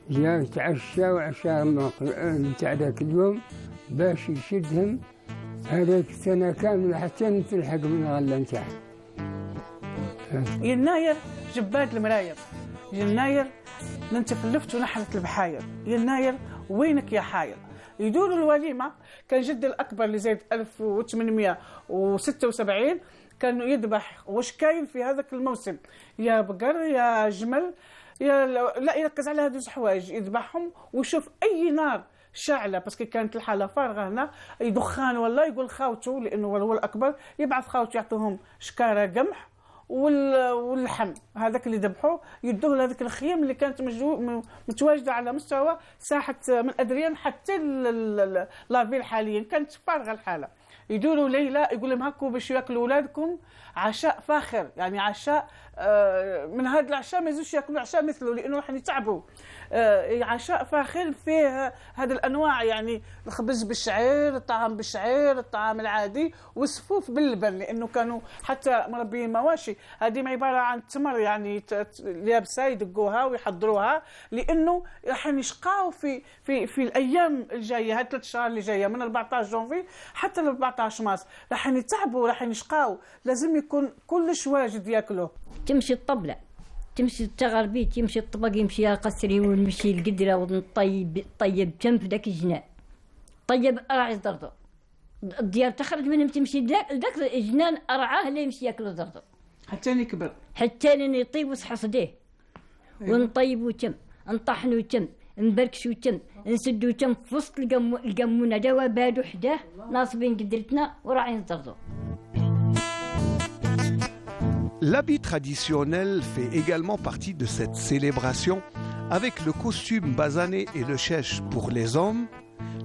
جا يتعشى وعشاء نتاع ذاك اليوم باش يشدهم هذيك السنه كامله حتى تلحق من الغله نتاعها. يناير جباد المراير، يناير ننتف اللفت ونحلت البحاير، يناير وينك يا حاير. يدوروا الوليمة. كان جدي الأكبر اللي زاد 1876 كان يذبح واش كاين في هذاك الموسم، يا بقر يا جمل لا يركز على هذوز الحوايج، يذبحهم ويشوف أي نار شاعلة، باسكو كانت الحالة فارغة هنا، دخان والله، يقول خاوته لأنه هو الأكبر، يبعث خاوته يعطوهم شكارة قمح واللحم هذاك اللي ذبحوه يدوه لهذيك الخيام اللي كانت متواجده على مستوى ساحه من ادريان حتى لافيل. حاليا كانت فارغه الحاله. يدوروا ليله يقول لهم هاكو باش ياكلوا اولادكم عشاء فاخر، يعني عشاء من هذا العشاء ما يزوش ياكلوا عشاء مثله لانه راح يتعبوا. عشاء فاخر فيه هذه الانواع، يعني الخبز بالشعير، الطعام بالشعير، الطعام العادي، والسفوف باللبن، لانه كانوا حتى مربيين مواشي. هذه عباره عن تمر يعني اليابسه يدقوها ويحضروها، لانه راح يشقاو في الايام الجايه، هاد 3 شهور اللي جايه من 14 جونفي حتى ل 14 مارس راح يتعبوا، راح يشقاو، لازم يكون كلش واجد ياكلوه. تمشي الطبله، تمشي التغربيت، يمشي الطبق، يمشي قسري ونمشي القدره ونطيب تم في ذاك الجنان، طيب راعي زردو الديار تخرج منهم تمشي ذاك الجنان ارعاه لا يمشي ياكلوا زردو حتى يكبر، حتى لين يطيب وصحص ديه. ونطيبوا تم، نطحنوا تم، نبركشوا تم، نسدوا تم في وسط القمونه دوا بادو حداه ناصبين قدرتنا وراعين زردو. L'habit traditionnel fait également partie de cette célébration, avec le costume basané et le chèche pour les hommes,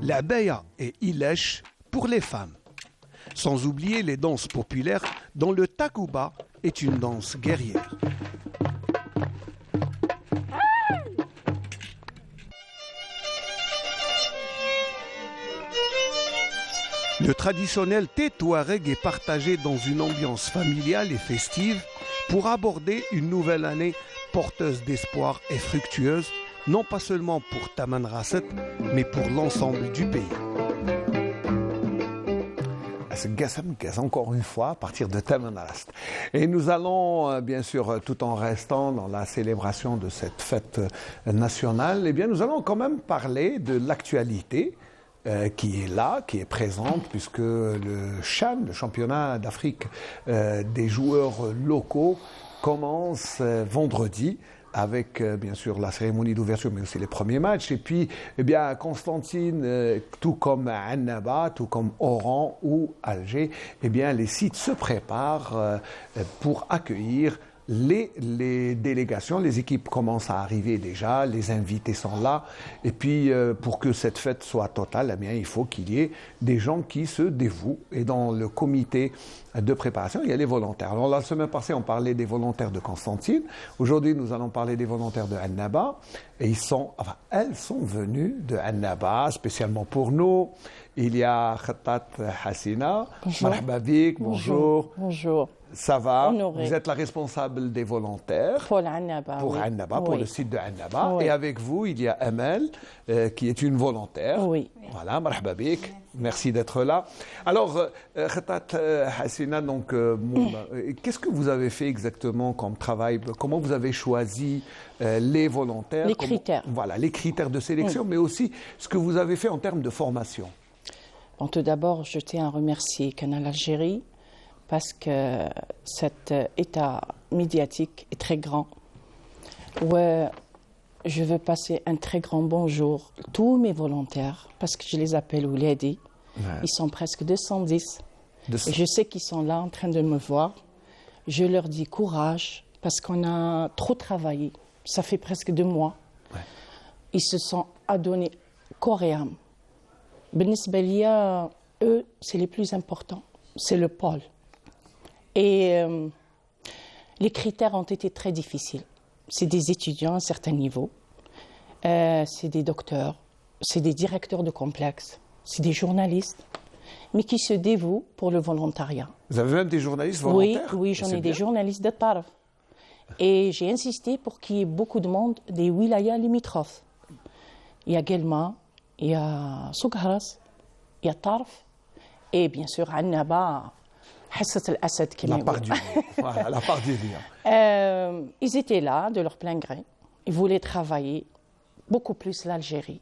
la baya et ilèche pour les femmes. Sans oublier les danses populaires dont le takouba est une danse guerrière. Le traditionnel thé touareg est partagé dans une ambiance familiale et festive pour aborder une nouvelle année porteuse d'espoir et fructueuse, non pas seulement pour Tamanrasset, mais pour l'ensemble du pays. Encore une fois, à partir de Tamanrasset. Et nous allons, bien sûr, tout en restant dans la célébration de cette fête nationale, eh bien, nous allons quand même parler de l'actualité qui est là, qui est présente, puisque le CHAN, le championnat d'Afrique des joueurs locaux, commence vendredi avec bien sûr la cérémonie d'ouverture, mais aussi les premiers matchs. Et puis, eh bien, Constantine, tout comme Annaba, tout comme Oran ou Alger, eh bien, les sites se préparent pour accueillir les délégations, les équipes commencent à arriver déjà, les invités sont là. Et puis, pour que cette fête soit totale, eh bien, il faut qu'il y ait des gens qui se dévouent. Et dans le comité de préparation, il y a les volontaires. Alors, la semaine passée, on parlait des volontaires de Constantine. Aujourd'hui, nous allons parler des volontaires de Annaba. Et elles sont venues de Annaba, spécialement pour nous. Il y a Khattat Hassina. Bonjour. Marhaba bik, bonjour. Bonjour. Ça va. Honoré. Vous êtes la responsable des volontaires. Pour Annaba. Pour oui. Annaba, pour Oui. le site de Annaba. Oui. Et avec vous, il y a Amel, qui est une volontaire. Oui. Voilà, marhaba bik. Merci d'être là. Alors, Khattat Hassina, donc, qu'est-ce que vous avez fait exactement comme travail? Comment vous avez choisi les volontaires? Les critères. Voilà, les critères de sélection, mais aussi ce que vous avez fait en termes de formation. Bon, tout d'abord, je tiens à remercier Canal Algérie parce que cet état médiatique est très grand. Ouais, je veux passer un très grand bonjour à tous mes volontaires parce que je les appelle Ouledi. Ouais. Ils sont presque 210. Et je sais qu'ils sont là en train de me voir. Je leur dis courage parce qu'on a trop travaillé. Ça fait presque 2 mois. Ouais. Ils se sont adonnés corps et âme. بالنسبة ليا, eux, c'est les plus importants. C'est le pôle. Et les critères ont été très difficiles. C'est des étudiants à un certain niveau, c'est des docteurs, c'est des directeurs de complexe, c'est des journalistes, mais qui se dévouent pour le volontariat. Vous avez même des journalistes volontaires? Oui, j'en ai des bien. journalistes de Tarf. Et j'ai insisté pour qu'il y ait beaucoup de monde des wilayas limitrophes. Il y a Guelma, il y a Soukharas, il y a Tarf, et bien sûr Annaba, Hassat al-Assad qui La part du lion. Voilà, la part du lion. Ils étaient là de leur plein gré. Ils voulaient travailler beaucoup plus l'Algérie.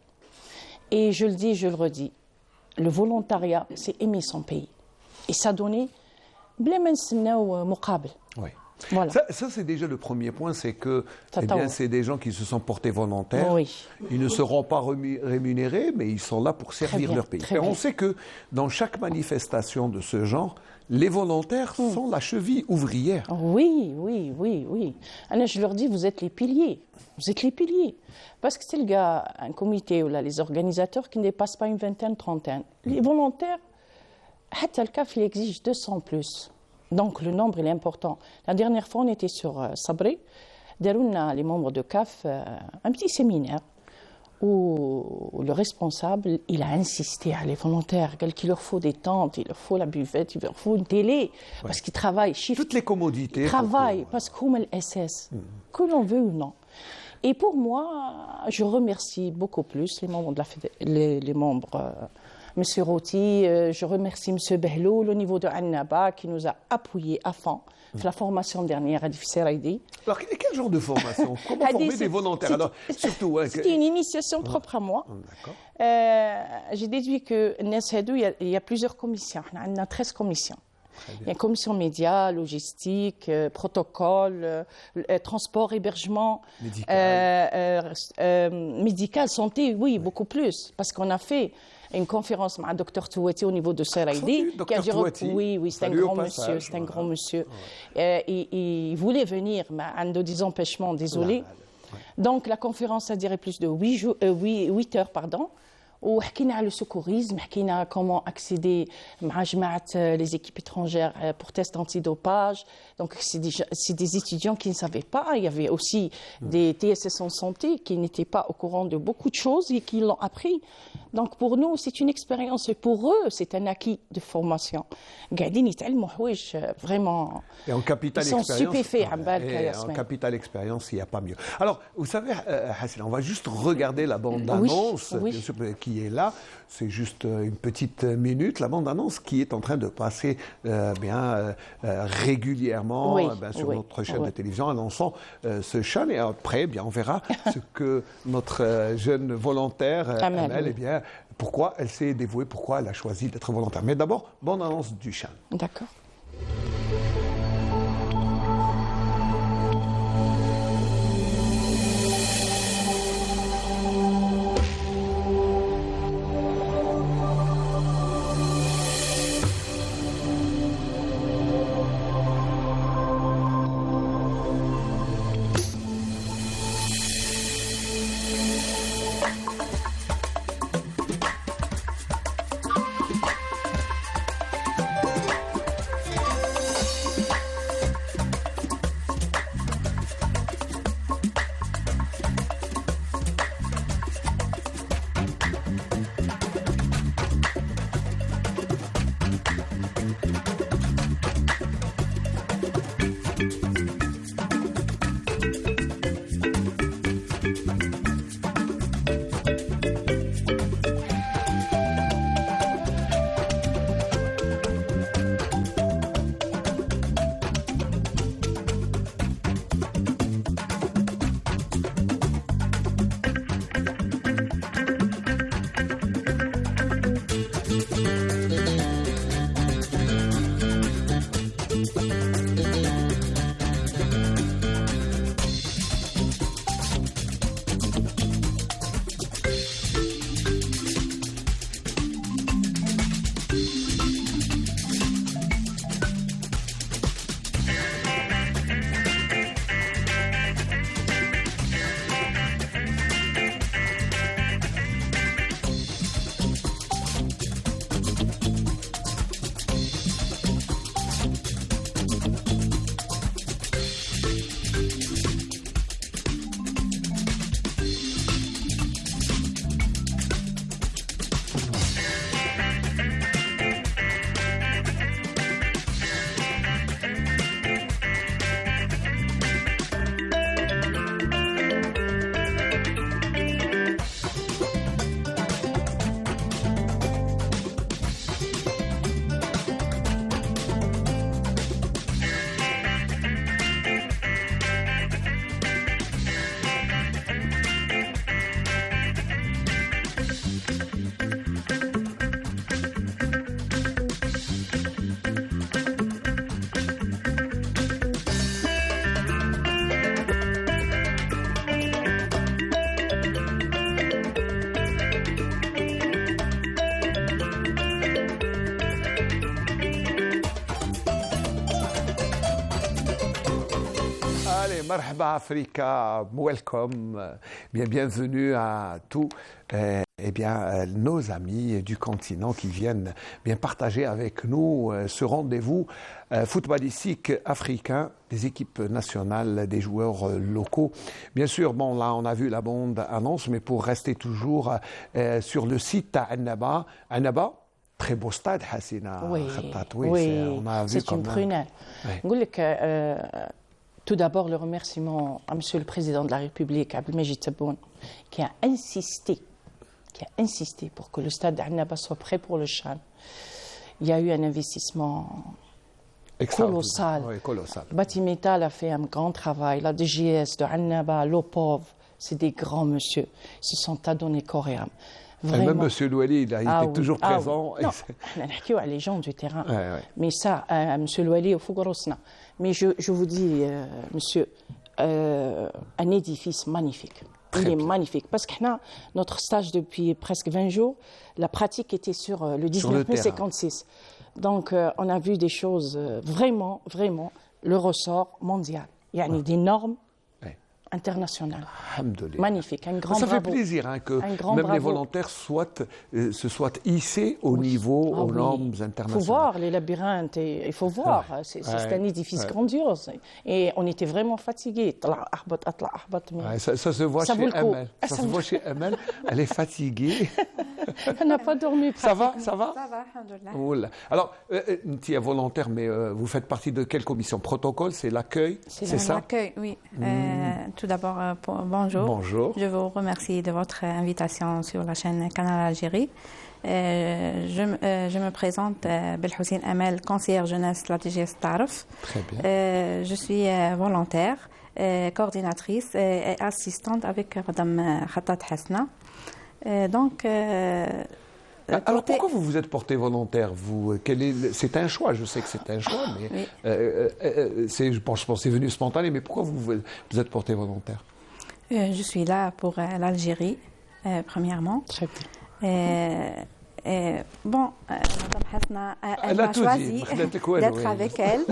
Et je le dis, je le redis, le volontariat, c'est aimer son pays. Et ça donnait بلا ما نستناو مقابل. Oui. Voilà. Ça, c'est déjà le premier point, c'est que c'est des gens qui se sont portés volontaires. Oui. Ils ne seront pas rémunérés, mais ils sont là pour servir bien, leur pays. très Et on bien. sait que dans chaque manifestation de ce genre, les volontaires sont la cheville ouvrière. Oui, oui, oui, oui. Alors, je leur dis, vous êtes les piliers. Vous êtes les piliers. Parce que c'est le gars, un comité ou là, les organisateurs qui ne dépassent pas une vingtaine, trentaine. Les volontaires, le CAF, il exige 200 plus. Donc le nombre il est important. La dernière fois, on était sur Sabri. Darouna, les membres de CAF, un petit séminaire où le responsable, il a insisté à les volontaires qu'il leur faut des tentes, il leur faut la buvette, il leur faut une télé, parce qu'ils travaillent. Toutes les commodités. Ils travaillent, parce qu'on est le SS, que l'on veut ou non. Et pour moi, je remercie beaucoup plus les membres de les membres. Monsieur Roti, je remercie Monsieur Behloul au niveau de Annaba qui nous a appuyés à fond la formation dernière à Difficile. Alors, quel genre de formation? Comment former des volontaires? Alors, surtout, c'était une initiation propre à moi. J'ai déduit que il y a plusieurs commissions. On a 13 commissions. Il y a une commission médias, logistique, protocole, transport, hébergement, médical, santé, oui, beaucoup plus. Parce qu'on a fait une conférence avec le Dr Touati au niveau de Seraïdi. Oui, c'est un grand monsieur. C'est un grand monsieur. Il voulait venir, mais à des empêchements, désolé. Donc la conférence a duré plus de 8 heures, pardon. وحكينا على le secourisme, حكينا comment accéder مع جماعة les équipes étrangères pour test antidopage. Donc c'est des étudiants qui ne savaient pas. Il y avait aussi des TSS en santé qui n'étaient pas au courant de beaucoup de choses et qui l'ont appris. Donc pour nous, c'est une expérience et pour eux, c'est un acquis de formation. قاعدين يتعلموا حوايج vraiment. Et en capital Ils sont expérience. stupéfaits. En capital expérience, il n'y a pas mieux. Alors, vous savez, Hassina, on va juste regarder la bande-annonce qui est là. C'est juste une petite minute. La bande-annonce qui est en train de passer régulièrement sur notre chaîne de télévision, annonçant ce chant. Et après, on verra ce que notre jeune volontaire, Amel, pourquoi elle s'est dévouée, pourquoi elle a choisi d'être volontaire. Mais d'abord, bande-annonce du chant. D'accord. Marhaba Africa, welcome, bienvenue à tous nos amis du continent qui viennent bien partager avec nous ce rendez-vous footballistique africain, des équipes nationales, des joueurs locaux. Bien sûr, bon là on a vu la bande-annonce, mais pour rester toujours sur le site à Annaba, très beau stade, Hassina. Oui, on a vu c'est une prunelle. Tout d'abord, le remerciement à Monsieur le Président de la République, Abdelmajid Tebboune, qui a insisté pour que le stade d'Annaba soit prêt pour le CHAN. Il y a eu un investissement colossal. Oui, colossal. Batimetal a fait un grand travail. La DGS de Annaba, l'OPOV, c'est des grands monsieur. Ils se sont adonnés corps et âme. Même M. Louali, il était toujours présent. Non, on a les gens du terrain. Mais ça, M. Louali, il faut grossna. Mais je vous dis, monsieur, un édifice magnifique. Il est magnifique. Parce que notre stage depuis presque 20 jours, la pratique était sur le 1956. Donc, on a vu des choses vraiment, le ressort mondial. Il y a des normes internationales. Magnifique, un grand bravo. Ça fait plaisir que même les volontaires se soient hissés aux normes internationales. Il faut voir les labyrinthes, il faut voir. C'est un édifice grandiose. Et on était vraiment fatigués. Ça se voit chez Amel. Ça se voit chez Amel. Elle est fatiguée. Elle n'a pas dormi. Ça va, alhamdoulilah. Alors, tu es volontaire, mais vous faites partie de quelle commission? Protocole, c'est l'accueil, c'est ça? L'accueil, oui. Tout d'abord, bonjour. Bonjour. Je vous remercie de votre invitation sur la chaîne Canal Algérie. Je me présente, Belhoussine Amel, conseillère jeunesse de la DGS Tarf. Très bien. Je suis volontaire, coordinatrice et assistante avec Mme Khatat Hasna. Alors pourquoi vous vous êtes porté volontaire c'est un choix, je sais que c'est un choix, mais je pense que c'est venu spontané, mais pourquoi vous êtes porté volontaire? Je suis là pour l'Algérie, premièrement. Très bien. Mme Hasna, elle m'a choisi d'être avec elle.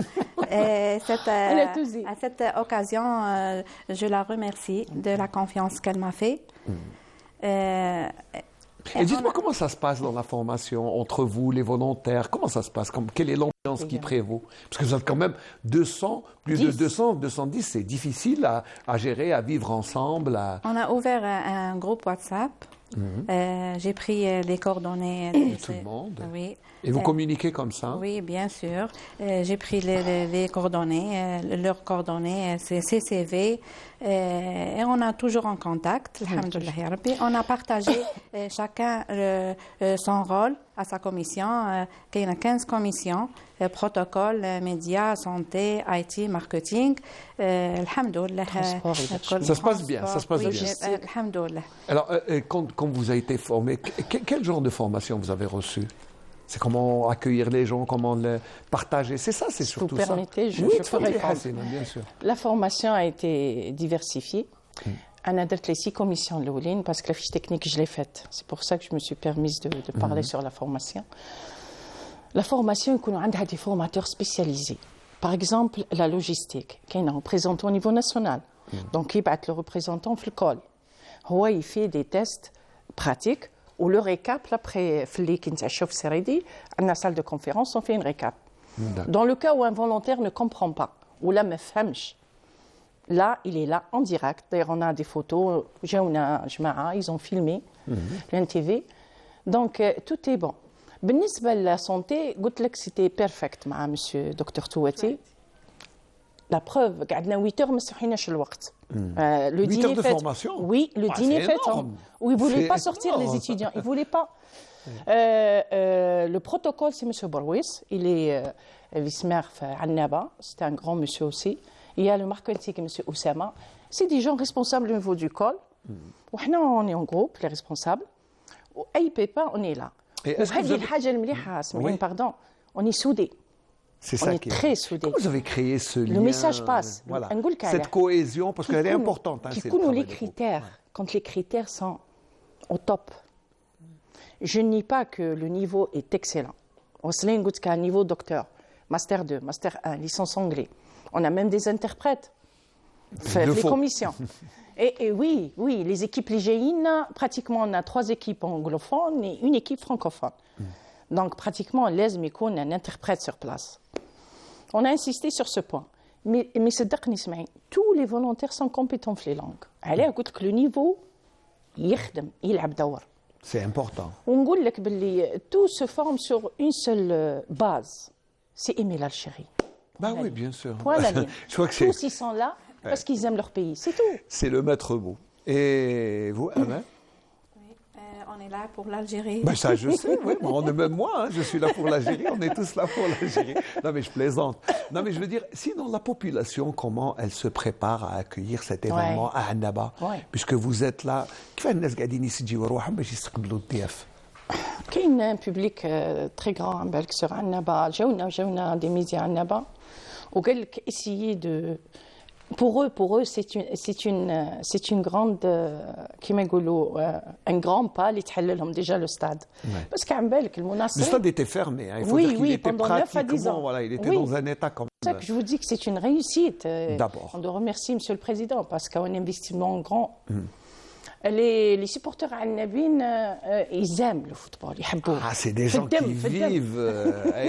À cette occasion, je la remercie de la confiance qu'elle m'a faite. Et dites-moi comment ça se passe dans la formation entre vous, les volontaires? Comment ça se passe? Quelle est l'ambiance qui prévaut? Parce que vous êtes quand même 200, plus de 200, 210, c'est difficile à gérer, à vivre ensemble. On a ouvert un groupe WhatsApp. J'ai pris les coordonnées de tout le monde. Oui. Et vous communiquez comme ça? Oui, bien sûr. J'ai pris les coordonnées, leurs coordonnées, ces CV, et on a toujours en contact. Alhamdoulilah ya Rabbi. On a partagé chacun son rôle à sa commission. Il y a 15 commissions, protocole, médias, santé, IT, marketing. Alhamdoulilah. Ça se passe bien, ça se passe bien. Alhamdoulilah. Alors, quand vous avez été formé, quel genre de formation vous avez reçu? C'est comment accueillir les gens, comment les partager. C'est ça, c'est surtout ça. Si vous permettez, je peux répondre. Bien sûr. La formation a été diversifiée. On a les 6 commissions de l'Oulin parce que la fiche technique, je l'ai faite. C'est pour ça que je me suis permise de parler sur la formation. La formation, on a des formateurs spécialisés. Par exemple, la logistique, qui est un représentant au niveau national. Donc, il va être le représentant dans le col. Il fait des tests pratiques. Ou le récap, après, à la salle de conférence, on fait une récap. Dans le cas où un volontaire ne comprend pas, ou là, là, il est là en direct. D'ailleurs, on a des photos, ils ont filmé l'NTV. Donc, tout est bon. بالنسبة la santé, c'était parfait avec M. Dr Touati. La preuve, قعدنا 8 heures, ما سحيناش الوقت. Le 8 heures de formation? Oui, le dîner fait. Où ils ne voulaient pas sortir, les étudiants. Ils ne voulaient pas. Le protocole, c'est M. Barouis. Il est vice-maire à Annaba. C'est un grand monsieur aussi. Il y a le marketing, M. Oussama. C'est des gens responsables au niveau du col. On est en groupe, les responsables. Et pépin, on est là. Pardon, on est soudés. C'est ça qui est très soudés. Comment vous avez créé ce lien? Le message passe. Voilà. Cette cohésion, parce qu'elle est importante. Les critères, quand les critères sont au top, je ne nie pas que le niveau est excellent. On se l'a qu'à un niveau docteur, master 2, master 1, licence anglais. On a même des interprètes. les commissions. Et oui, les équipes ligéines, pratiquement on a 3 équipes anglophones et une équipe francophone. Donc pratiquement, لازم يكون un interprète sur place. On a insisté sur ce point. Mais صدقني اسمعي, tous les volontaires sont compétents في les langues. علاه قلت لك le niveau يلعب دور. C'est important. ونقول لك باللي tout se forme sur une seule base. C'est aimer l'Algérie. Bah oui, bien sûr. Point la ligne. Je crois que tous ils sont là parce qu'ils aiment leur pays, c'est tout. C'est le maître mot. Et vous, Alain? On est là pour l'Algérie. Ben ça, je sais, oui. Même moi, hein, je suis là pour l'Algérie. On est tous là pour l'Algérie. Non, mais je plaisante. Non, mais je veux dire, sinon, la population, comment elle se prépare à accueillir cet événement à Annaba, puisque vous êtes là. كيف الناس قاعدين يسجلوا روحهم باش يستقبلوا الضياف؟ كاين بوبليك très grand عم بالك sur Annaba. جاونا des médias à Annaba. وقال لك essayer de pour eux c'est une grande كيما يقولوا un grand pas اللي تحل لهم déjà le stade. Parce qu'عم بالك المناصرين. Le stade était fermé, hein. Il faut dire qu'il était pratiquement, voilà, il était dans un état comme ça. C'est ça que je vous dis que c'est une réussite. D'abord. On doit remercier Monsieur le Président parce qu'un investissement grand. Les supporters annabines, ils aiment le football, ils aiment. Ah, c'est des gens qui vivent.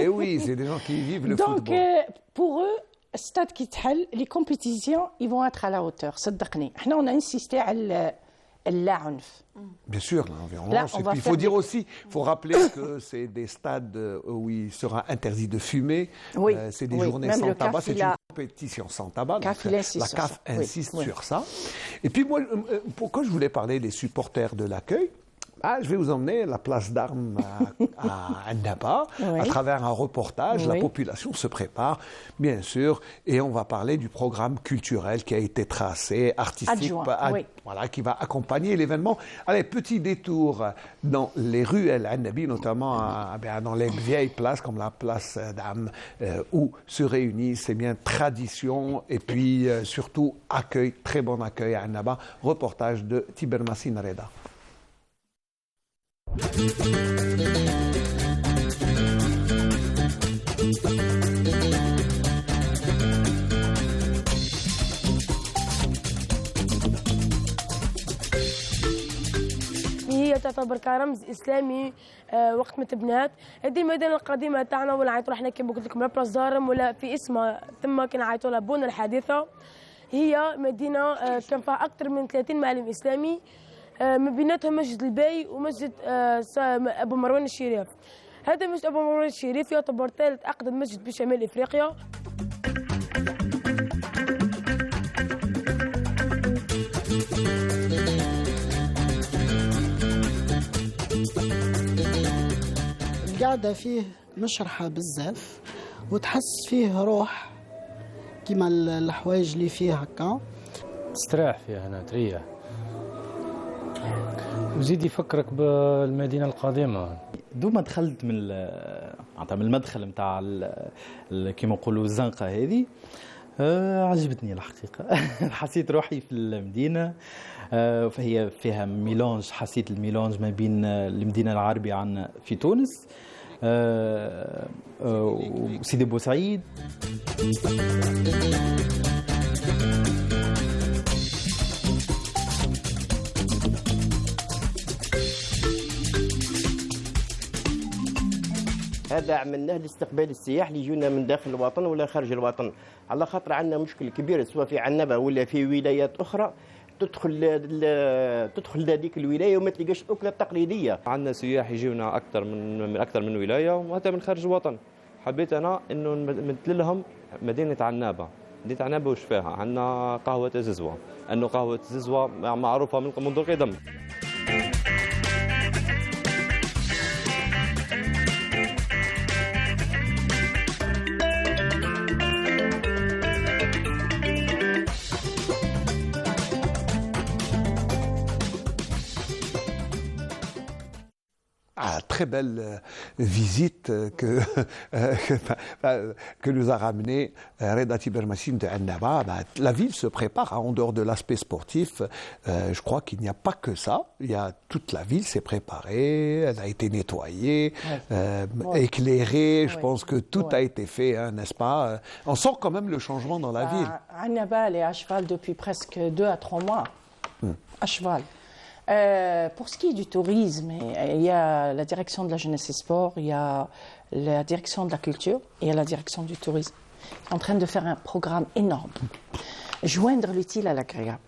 Eh oui, c'est des gens qui vivent le football. Donc, pour eux, stade qui تحل, les compétitions, ils vont être à la hauteur. صدقني. احنا on a insisté على العنف. Bien sûr, l'environnement. Et puis il faut dire aussi, il faut rappeler que c'est des stades où il sera interdit de fumer. Oui. C'est des journées sans tabac. C'est une compétition sans tabac. La CAF insiste sur ça. Et puis moi, pourquoi je voulais parler des supporters de l'accueil? Je vais vous emmener à la place d'Armes à Annaba, à travers un reportage. La population se prépare, bien sûr, et on va parler du programme culturel qui a été tracé, artistique, voilà, qui va accompagner l'événement. Allez, petit détour dans les rues El Annabi, notamment dans les vieilles places comme la place d'Armes, où se réunissent, c'est bien tradition, et puis surtout accueil, très bon accueil à Annaba. Reportage de Tiber Massine Reda. هي تعتبر كرمز اسلامي وقت ما تبنات. هذه المدينه القديمه تاعنا ولا عيطوا احنا كما قلت لكم لا بلاص دارم ولا في اسمها ثم كنا عيطوا لها بون الحديثه. هي مدينه كان فيها اكثر من 30 معلم اسلامي، من بيناتها مسجد الباي ومسجد ابو مروان الشريف. هذا مسجد ابو مروان الشريف يعتبر ثالث اقدم مسجد بشمال افريقيا. القعده فيه مشرحه بزاف وتحس فيه روح كيما الحوايج اللي فيه هكا. تستريح فيها هنا تريح وزيد يفكرك بالمدينه القديمه. دوما دخلت من المدخل نتاع كيما نقولوا الزنقه هذه، عجبتني الحقيقه. حسيت روحي في المدينه، فهي فيها ميلانج، حسيت الميلانج ما بين المدينه العربيه عندنا في تونس وسيدي بوسعيد. هذا عملناه لاستقبال السياح اللي يجونا من داخل الوطن ولا خارج الوطن، على خاطر عندنا مشكل كبير سواء في عنبه ولا في ولايات اخرى، تدخل لهذيك الولايه وما تلقاش الاكله التقليديه. عندنا سياح يجيونا اكثر من ولايه وحتى من خارج الوطن. حبيت انا انه نمثل لهم مدينه عنابه. مدينه عنابه وش فيها؟ عندنا قهوه ززوه، انه قهوه ززوه معروفه منذ القدم. très belle visite que nous a ramené Reda Tibermachim de Annaba. La ville se prépare, en dehors de l'aspect sportif. Je crois qu'il n'y a pas que ça. Toute la ville s'est préparée, elle a été nettoyée, éclairée. Je pense que tout a été fait, hein, n'est-ce pas? On sent quand même le changement dans la ville. Annaba, elle est à cheval depuis presque 2 à 3 mois. À cheval. Pour ce qui est du tourisme, il y a la direction de la jeunesse et sport, il y a la direction de la culture et il y a la direction du tourisme. En train de faire un programme énorme. Joindre l'utile à l'agréable.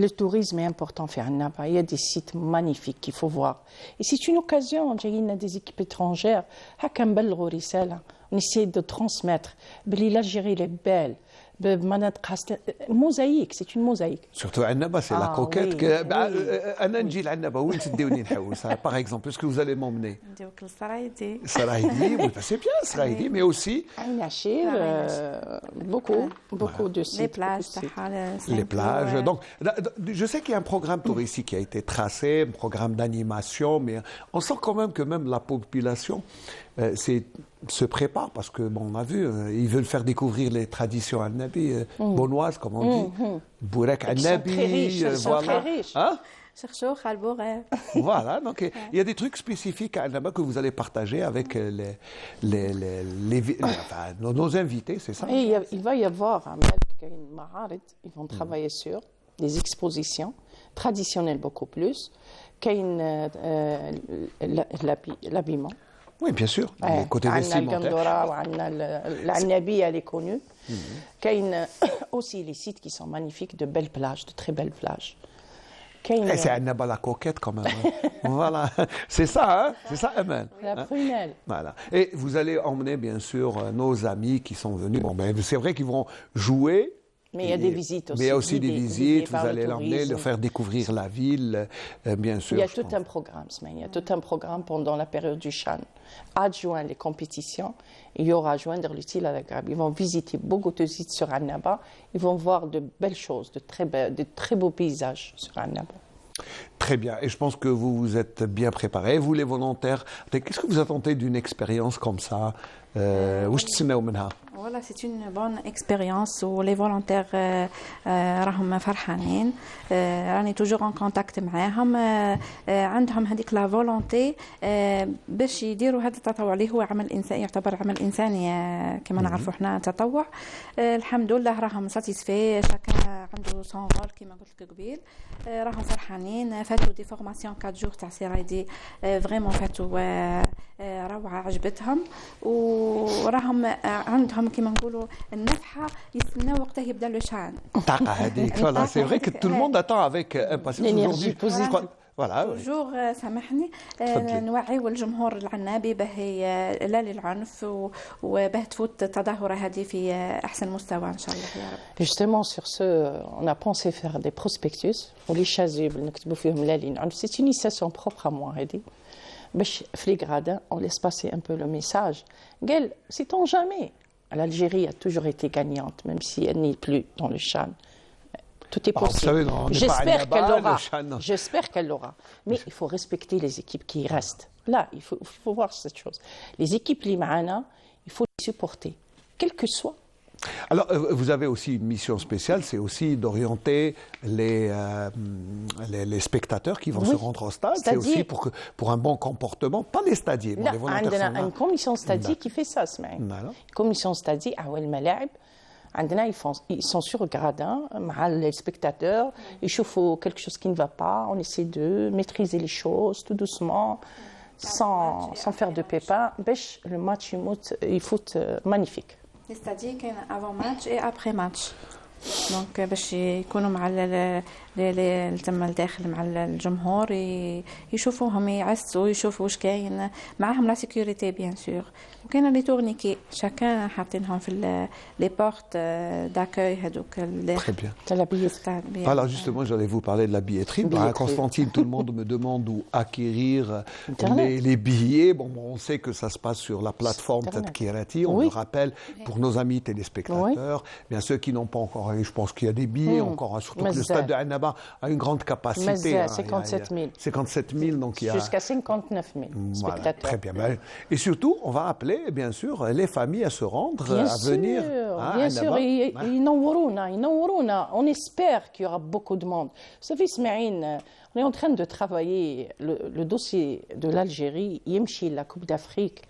Le tourisme est important à Annaba. Il y a des sites magnifiques qu'il faut voir. Et c'est une occasion, il y a des équipes étrangères, on essaie de transmettre. L'Algérie est belle. Mosaïque, c'est une mosaïque. Surtout Annaba, c'est la coquette. Par exemple, est-ce que vous allez m'emmener? Saraïdi, oui, c'est bien Saraïdi, mais aussi beaucoup de sites. Les plages. Donc, je sais qu'il y a un programme touristique qui a été tracé, un programme d'animation, mais on sent quand même que même la population se prépare parce que, bon, on a vu, ils veulent faire découvrir les traditions annabi, bonnoises, comme on dit. Bourek annabi, voilà. Hein? Voilà, donc il y a des trucs spécifiques à Annaba que vous allez partager avec nos invités, c'est ça? Et il va y avoir une ma'arid, ils vont travailler sur des expositions traditionnelles beaucoup plus, l'habillement. Oui, bien sûr, les côtés vestimentaires. L'Annabi, elle est connue. Il y a aussi les sites qui sont magnifiques, de belles plages, de très belles plages. C'est Annaba la coquette quand même. Voilà, c'est ça, hein? C'est ça, Aman. La prunelle. Voilà. Et vous allez emmener, bien sûr, nos amis qui sont venus. Bon, ben, c'est vrai qu'ils vont jouer. Mais il y a des visites aussi. Mais il y a aussi des visites, vous allez l'emmener, le faire découvrir la ville, bien sûr. Il y a tout un programme, il y a tout un programme pendant la période du Chan. Adjoint les compétitions, il y aura joindre l'utile à l'agréable. Ils vont visiter beaucoup de sites sur Annaba, ils vont voir de belles choses, de très beaux paysages sur Annaba. Très bien, et je pense que vous vous êtes bien préparés, vous les volontaires. Qu'est-ce que vous attendez d'une expérience comme ça? Voilà, c'est une bonne expérience où les volontaires راهم فرحانين راني toujours en contact معاهم عندهم هذيك لا فولونتي باش يديروا هذا التطوع اللي هو عمل انساني يعتبر عمل انساني كما نعرفوا احنا تطوع الحمد لله راهم ساتيسفي شاكا عنده سون رول كما قلت لك قبيل راهم فرحانين فاتوا دي فورماسيون 4 جور تاع سرايدي فريمون فاتوا روعه عجبتهم وراهم عندهم كما نقولوا النفحه يستناو وقتها يبدا لو شان الطاقه هذيك فوالا سي فري que tout le monde attend avec impatience aujourd'hui. Voilà. toujours سامحني نوعيوا الجمهور العنابي باه لا للعنف وباه تفوت التظاهره هذه في احسن مستوى ان شاء الله يا رب. Justement sur ce, on a pensé faire des prospectus ولي شازيب نكتبوا فيهم لا للعنف. C'est une initiation propre à moi هذه. باش في لي غرادان on laisse passer un peu le message. قال sait-on jamais l'Algérie a toujours été gagnante même si elle n'est plus dans le Chan. Tout est possible. J'espère qu'elle l'aura. J'espère qu'elle l'aura. Mais il faut respecter les équipes qui restent. Là, il faut voir cette chose. Les équipes Limana, il faut les supporter, quel que soit. Alors, vous avez aussi une mission spéciale, c'est aussi d'orienter les spectateurs qui vont se rendre au stade. C'est aussi pour un bon comportement, pas les stadiers. Bon, les volontaires sont là. Une commission stadier qui fait ça, Une commission stadier, Awel Mala'ib, ils sont sur le gradin, les spectateurs, ils chauffent quelque chose qui ne va pas, on essaie de maîtriser les choses tout doucement, sans faire de pépins. Le match, il fout magnifique. C'est-à-dire qu'avant match et après match. دونك باش يكونوا مع تم الداخل مع الجمهور يشوفوهم يعسوا يشوفوا واش كاين معاهم لا سيكوريتي بيان سور وكاين لي تورنيكي شاكان حاطينهم في لي بورت داكوي هذوك تاع billetterie. Alors justement, j'allais vous parler de la billetterie. À Constantine, tout le monde me demande où acquérir les billets. Bon, on sait que ça se passe sur la plateforme Tadkirati. On le rappelle pour nos amis téléspectateurs. Bien ceux qui n'ont pas encore, je pense qu'il y a des billets encore, surtout que le stade de Annaba Annaba a une grande capacité. 57 000. 57 000, donc il y a... Jusqu'à 59 000 spectateurs. Très bien. Et surtout, on va appeler, bien sûr, les familles à se rendre, à venir. Bien sûr, on espère qu'il y aura beaucoup de monde. Vous savez, Ismaïn, on est en train de travailler le dossier de l'Algérie, Yemchi, la Coupe d'Afrique.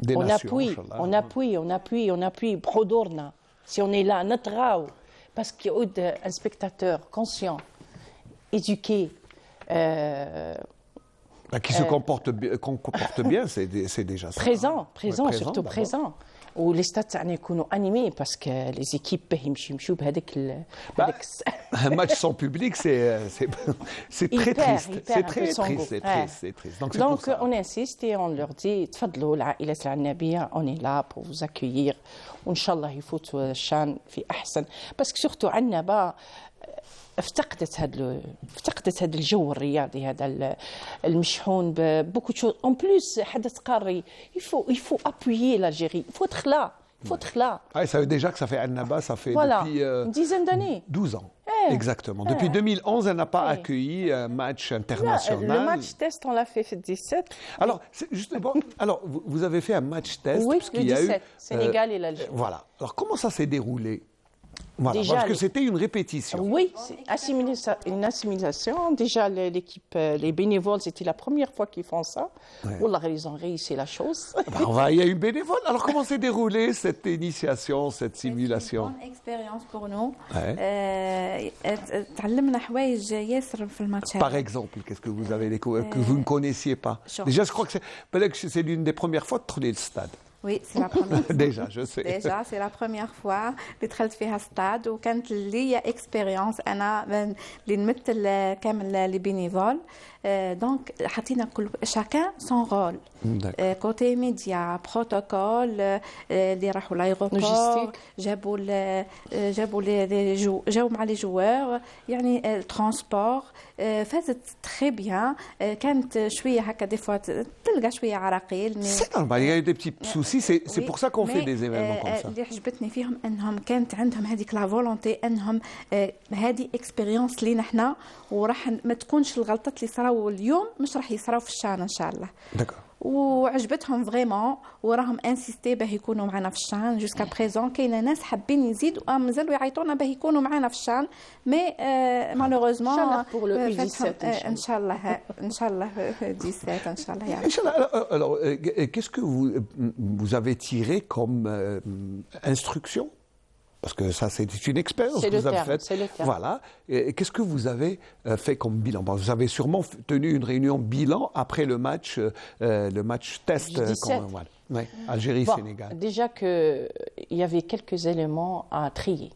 On appuie, Brodorna. Si on est là, Natrao, parce qu'il y a un spectateur conscient, éduqué, qui se comporte bien, c'est déjà ça. Présent, surtout présent. Ou les stades sont animés parce que les équipes يمشيو بهذاك un match sans public, c'est très triste. C'est très triste. Donc on insiste et on leur dit تفضلوا العائلة العنابية, on est là pour vous accueillir. وإن شاء الله يفوتوا الشان في أحسن. parce que surtout عنابة افتقدت هذا الجو الرياضي هذا المشحون ببوكو شو en plus حدث قاري. il faut appuyer l'Algérie, il faut être là. Ça veut déjà que ça fait Annaba, ça fait depuis une dizaine d'années. 12 ans. Exactement. Depuis 2011, elle n'a pas accueilli un match international. Le match test, on l'a fait 17. Alors, justement, vous avez fait un match test. Oui, le 17, Sénégal et l'Algérie. Voilà. Alors, comment ça s'est déroulé? Voilà, déjà, parce que c'était une répétition. Oui, une assimilation. Déjà, l'équipe, les bénévoles, c'était la première fois qu'ils font ça. Wallah, ils ont réussi la chose. Il y a une bénévole. Alors, comment s'est déroulée cette initiation, cette simulation? C'est une bonne expérience pour nous. Par exemple, qu'est-ce que vous avez découvert que vous ne connaissiez pas? Déjà, je crois que c'est l'une des premières fois de tourner le stade. Oui, c'est la première fois. Déjà, je sais. Déjà, c'est la première fois اللي دخلت فيها ستاد وكانت لي اكسبيريونس انا اللي نمثل كامل لي بينيفول دونك حطينا كل شاكان سون رول كوتي ميديا بروتوكول اللي راحوا لايغوبور جابوا مع لي جوار يعني ترانسبور فازت تري بيان كانت شويه هكا دي فوا تلقى شويه عراقيل C'est normal, il y a eu des petits soucis, c'est pour ça qu'on fait des événements comme ça. اللي عجبتني فيهم انهم كانت عندهم هذيك لا فولونتي انهم هذه اكسبيريونس لينا احنا وراح ما تكونش الغلطات اللي صراو اليوم مش راح يصراو في الشان ان شاء الله. وعجبتهم فريمون وراهم انسيستي باه يكونوا معنا في الشان جوسكا بريزون. كاينه ناس حابين يزيدوا مازالوا يعيطونا باه يكونوا معنا في الشان مي مالوغوزمون ان شاء الله 17 ان شاء الله يعني. Alors, qu'est-ce que vous avez tiré comme instruction? Parce que ça, c'est une expérience que vous avez faite. Voilà. Qu'est-ce que vous avez fait comme bilan? Vous avez sûrement tenu une réunion bilan après le match test. Algérie-Sénégal. Déjà qu'il y avait quelques éléments à trier.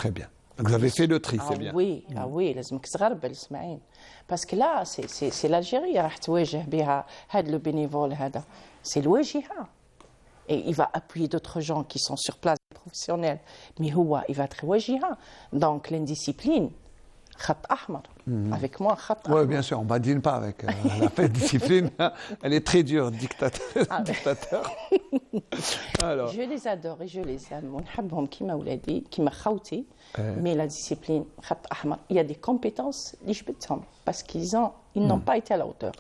Très bien. Donc vous avez fait le tri, c'est bien. Oui, لازمك تغربل اسماعيل. Parce que là, c'est l'Algérie راح تواجه بها هذا le bénévole هذا. C'est الواجهة. Et il va appuyer d'autres gens qui sont sur place, professionnels. Mais il va être wajiha. Donc, l'indiscipline, khat ahmar. Avec moi, khat ahmar. Oui, bien sûr, on ne badine pas avec la discipline. Elle est très dure, dictateur. Alors. Je les adore et je les aime. On habhom kima ouladi, kima khawti. Mais la discipline, khat ahmar, il y a des compétences, parce qu'ils n'ont pas été à la hauteur.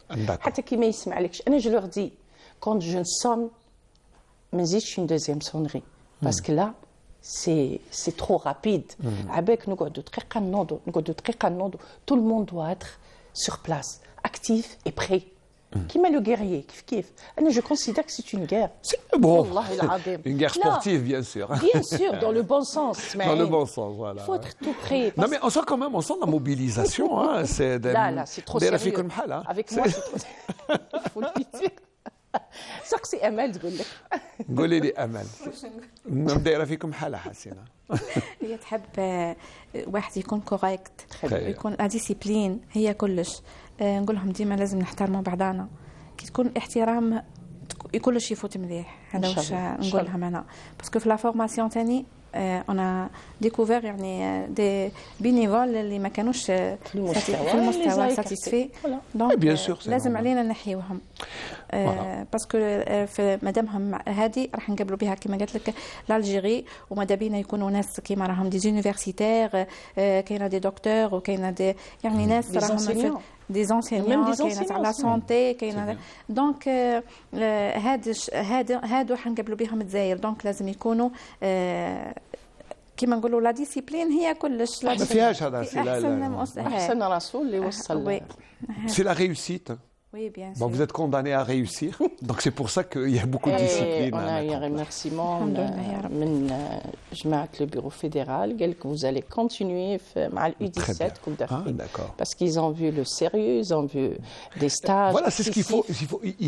Hatta kima yisma'aleksh. Je leur dis, quand je sonne, mais j'ai une deuxième sonnerie parce que là c'est trop rapide. Avec nous tout le monde doit être sur place, actif et prêt. Qui met le guerrier? Je considère que c'est une guerre. Bon, une guerre sportive, bien sûr. Bien sûr, dans le bon sens. Dans le bon sens, voilà. Il faut être tout prêt. Non, mais on sent quand même, la mobilisation. Là, c'est trop sérieux. Avec moi, c'est trop sérieux. Il faut le dire. سقسي امل تقول لك قولي لي امل دايره فيكم حاله حسينه هي تحب واحد يكون كوريكت يكون لا ديسيبلين هي كلش نقول لهم ديما لازم نحترموا بعضنا كي تكون احترام كلش يفوت مليح هذا واش نقول لهم انا باسكو في لا فورماسيون ثاني on a découvert des bénévoles اللي ما كانوش في المستوى satisfaits. Donc لازم علينا نحيوهم. باسكو في مادامهم هذه راح نقابلوا بها كما قلت لك لالجيري وماذا بينا يكونوا ناس كيما راهم دي زونيفرسيتير كاينه دي دكتور وكاينه دي يعني ناس راهم دي زونسينيون كاينه على سونتي كاينه دونك هادو حنقابلوا بهم الجزائر دونك لازم يكونوا كما نقولوا لا ديسيبلين هي كلش ما فيهاش هذا احسن رسول اللي وصل سي لا ريوسيت. Oui, bien sûr. Bon, vous êtes condamné à réussir, donc c'est pour ça qu'il y a beaucoup de discipline. On a eu un remerciement de le bureau fédéral, que vous allez continuer à l'U17 Coupe d'Afrique, parce qu'ils ont vu le sérieux, ils ont vu des stages. Voilà, c'est ce qu'il faut.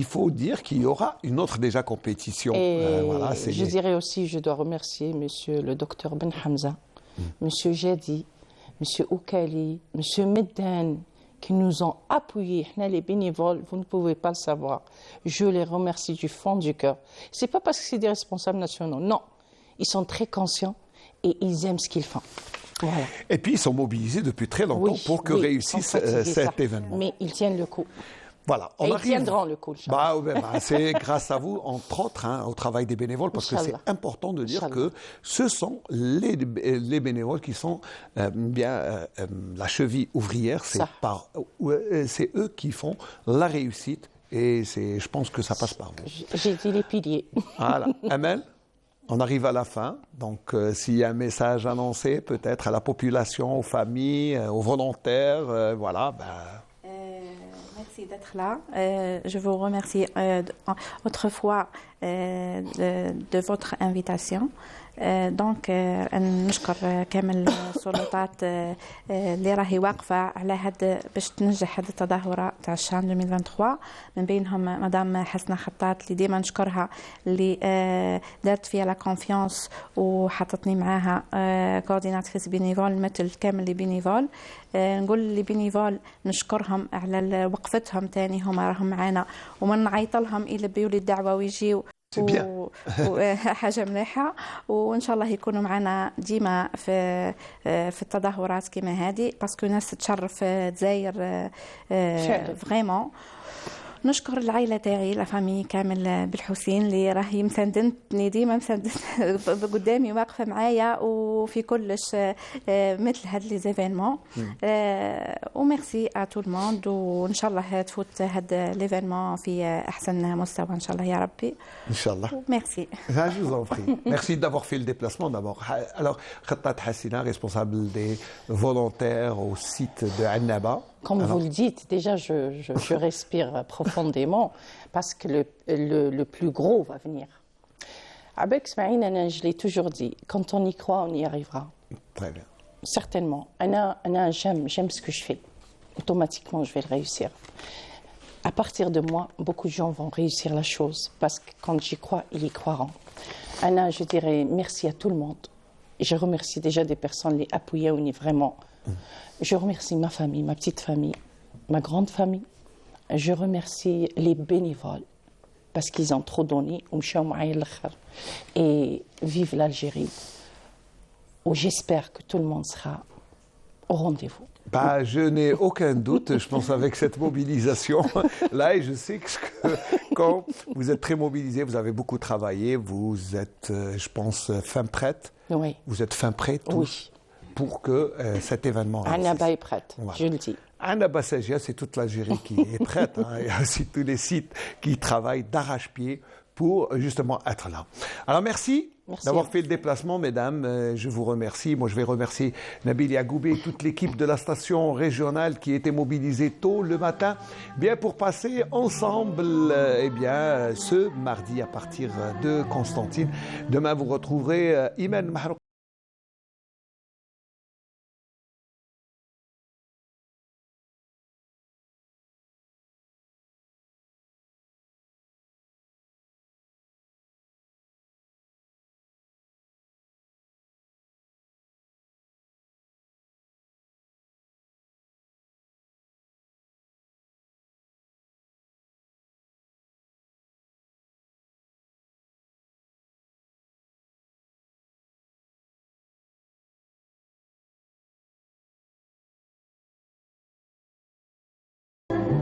Il faut dire qu'il y aura une autre déjà compétition. Et voilà, je dirais aussi, je dois remercier Monsieur le docteur Ben Hamza, Monsieur Jadi, Monsieur Oukali, Monsieur Meddan, qui nous ont appuyés, les bénévoles, vous ne pouvez pas le savoir. Je les remercie du fond du cœur. C'est pas parce que c'est des responsables nationaux, non. Ils sont très conscients et ils aiment ce qu'ils font. Voilà. Et puis ils sont mobilisés depuis très longtemps pour que réussisse cet événement. Mais ils tiennent le coup. Voilà, on arrive. Ils tiendront le coup. C'est grâce à vous, entre autres, au travail des bénévoles, parce que c'est important de dire que ce sont les bénévoles qui sont la cheville ouvrière. C'est eux qui font la réussite, et je pense que ça passe par vous. J'ai dit les piliers. Voilà, Amel, on arrive à la fin, donc s'il y a un message annoncé, peut-être à la population, aux familles, aux volontaires, voilà. Merci d'être là. Je vous remercie autrefois de votre invitation. دونك نشكر كامل السلطات اللي راهي واقفه على هذا باش تنجح هذه التظاهره تاع الشان 2023 من بينهم مدام حسنه خطاط اللي ديما نشكرها اللي دارت فيها لا كونفيونس وحطتني معاها كورديناتريس بينيفول مثل كامل لي بينيفول. نقول لي بينيفول نشكرهم على وقفتهم تاني هما راهم معانا وما نعيط لهم الا بيولي الدعوه ويجيو حاجه مليحه وان شاء الله يكونوا معنا ديما في التظاهرات كما هذه باسكو ناس تشرف الجزائر فريمون. نشكر العائله تاعي لا فامي كامل بالحسين اللي راهي مساندتني ديما مساندت قدامي واقفه معايا وفي كلش مثل هاد لي زيفينمون وميرسي ا تو الموند وان شاء الله تفوت هاد ليفينمون في احسن مستوى ان شاء الله يا ربي ان شاء الله. ميرسي. Je vous en prie. Merci d'avoir fait le déplacement d'abord. Alors Khatat Hassina, responsable des volontaires au site de Annaba. Comme vous le dites, déjà je respire profondément parce que le plus gros va venir. Avec Smaïn, je l'ai toujours dit, quand on y croit, on y arrivera. Très bien. Certainement. J'aime ce que je fais. Automatiquement, je vais le réussir. À partir de moi, beaucoup de gens vont réussir la chose parce que quand j'y crois, ils y croiront. Anna, je dirais merci à tout le monde. Je remercie déjà des personnes les appuyées on est vraiment. Je remercie ma famille, ma petite famille, ma grande famille. Je remercie les bénévoles parce qu'ils ont trop donné. Et vive l'Algérie. Où j'espère que tout le monde sera au rendez-vous. Je n'ai aucun doute, je pense avec cette mobilisation là, et je sais que quand vous êtes très mobilisés, vous avez beaucoup travaillé, vous êtes, je pense, fin prête. Oui. Vous êtes fin prête tous pour que cet événement réussisse. Annaba est prête, voilà. Je le dis. Annaba Sagia, c'est toute l'Algérie qui est prête. Il y a aussi tous les sites qui travaillent d'arrache-pied pour justement être là. Alors merci d'avoir fait le déplacement, mesdames. Je vous remercie. Moi, je vais remercier Nabil Yagoubé et toute l'équipe de la station régionale qui était mobilisée tôt le matin, bien pour passer ensemble, ce mardi à partir de Constantine. Demain, vous retrouverez Iman Mahrouk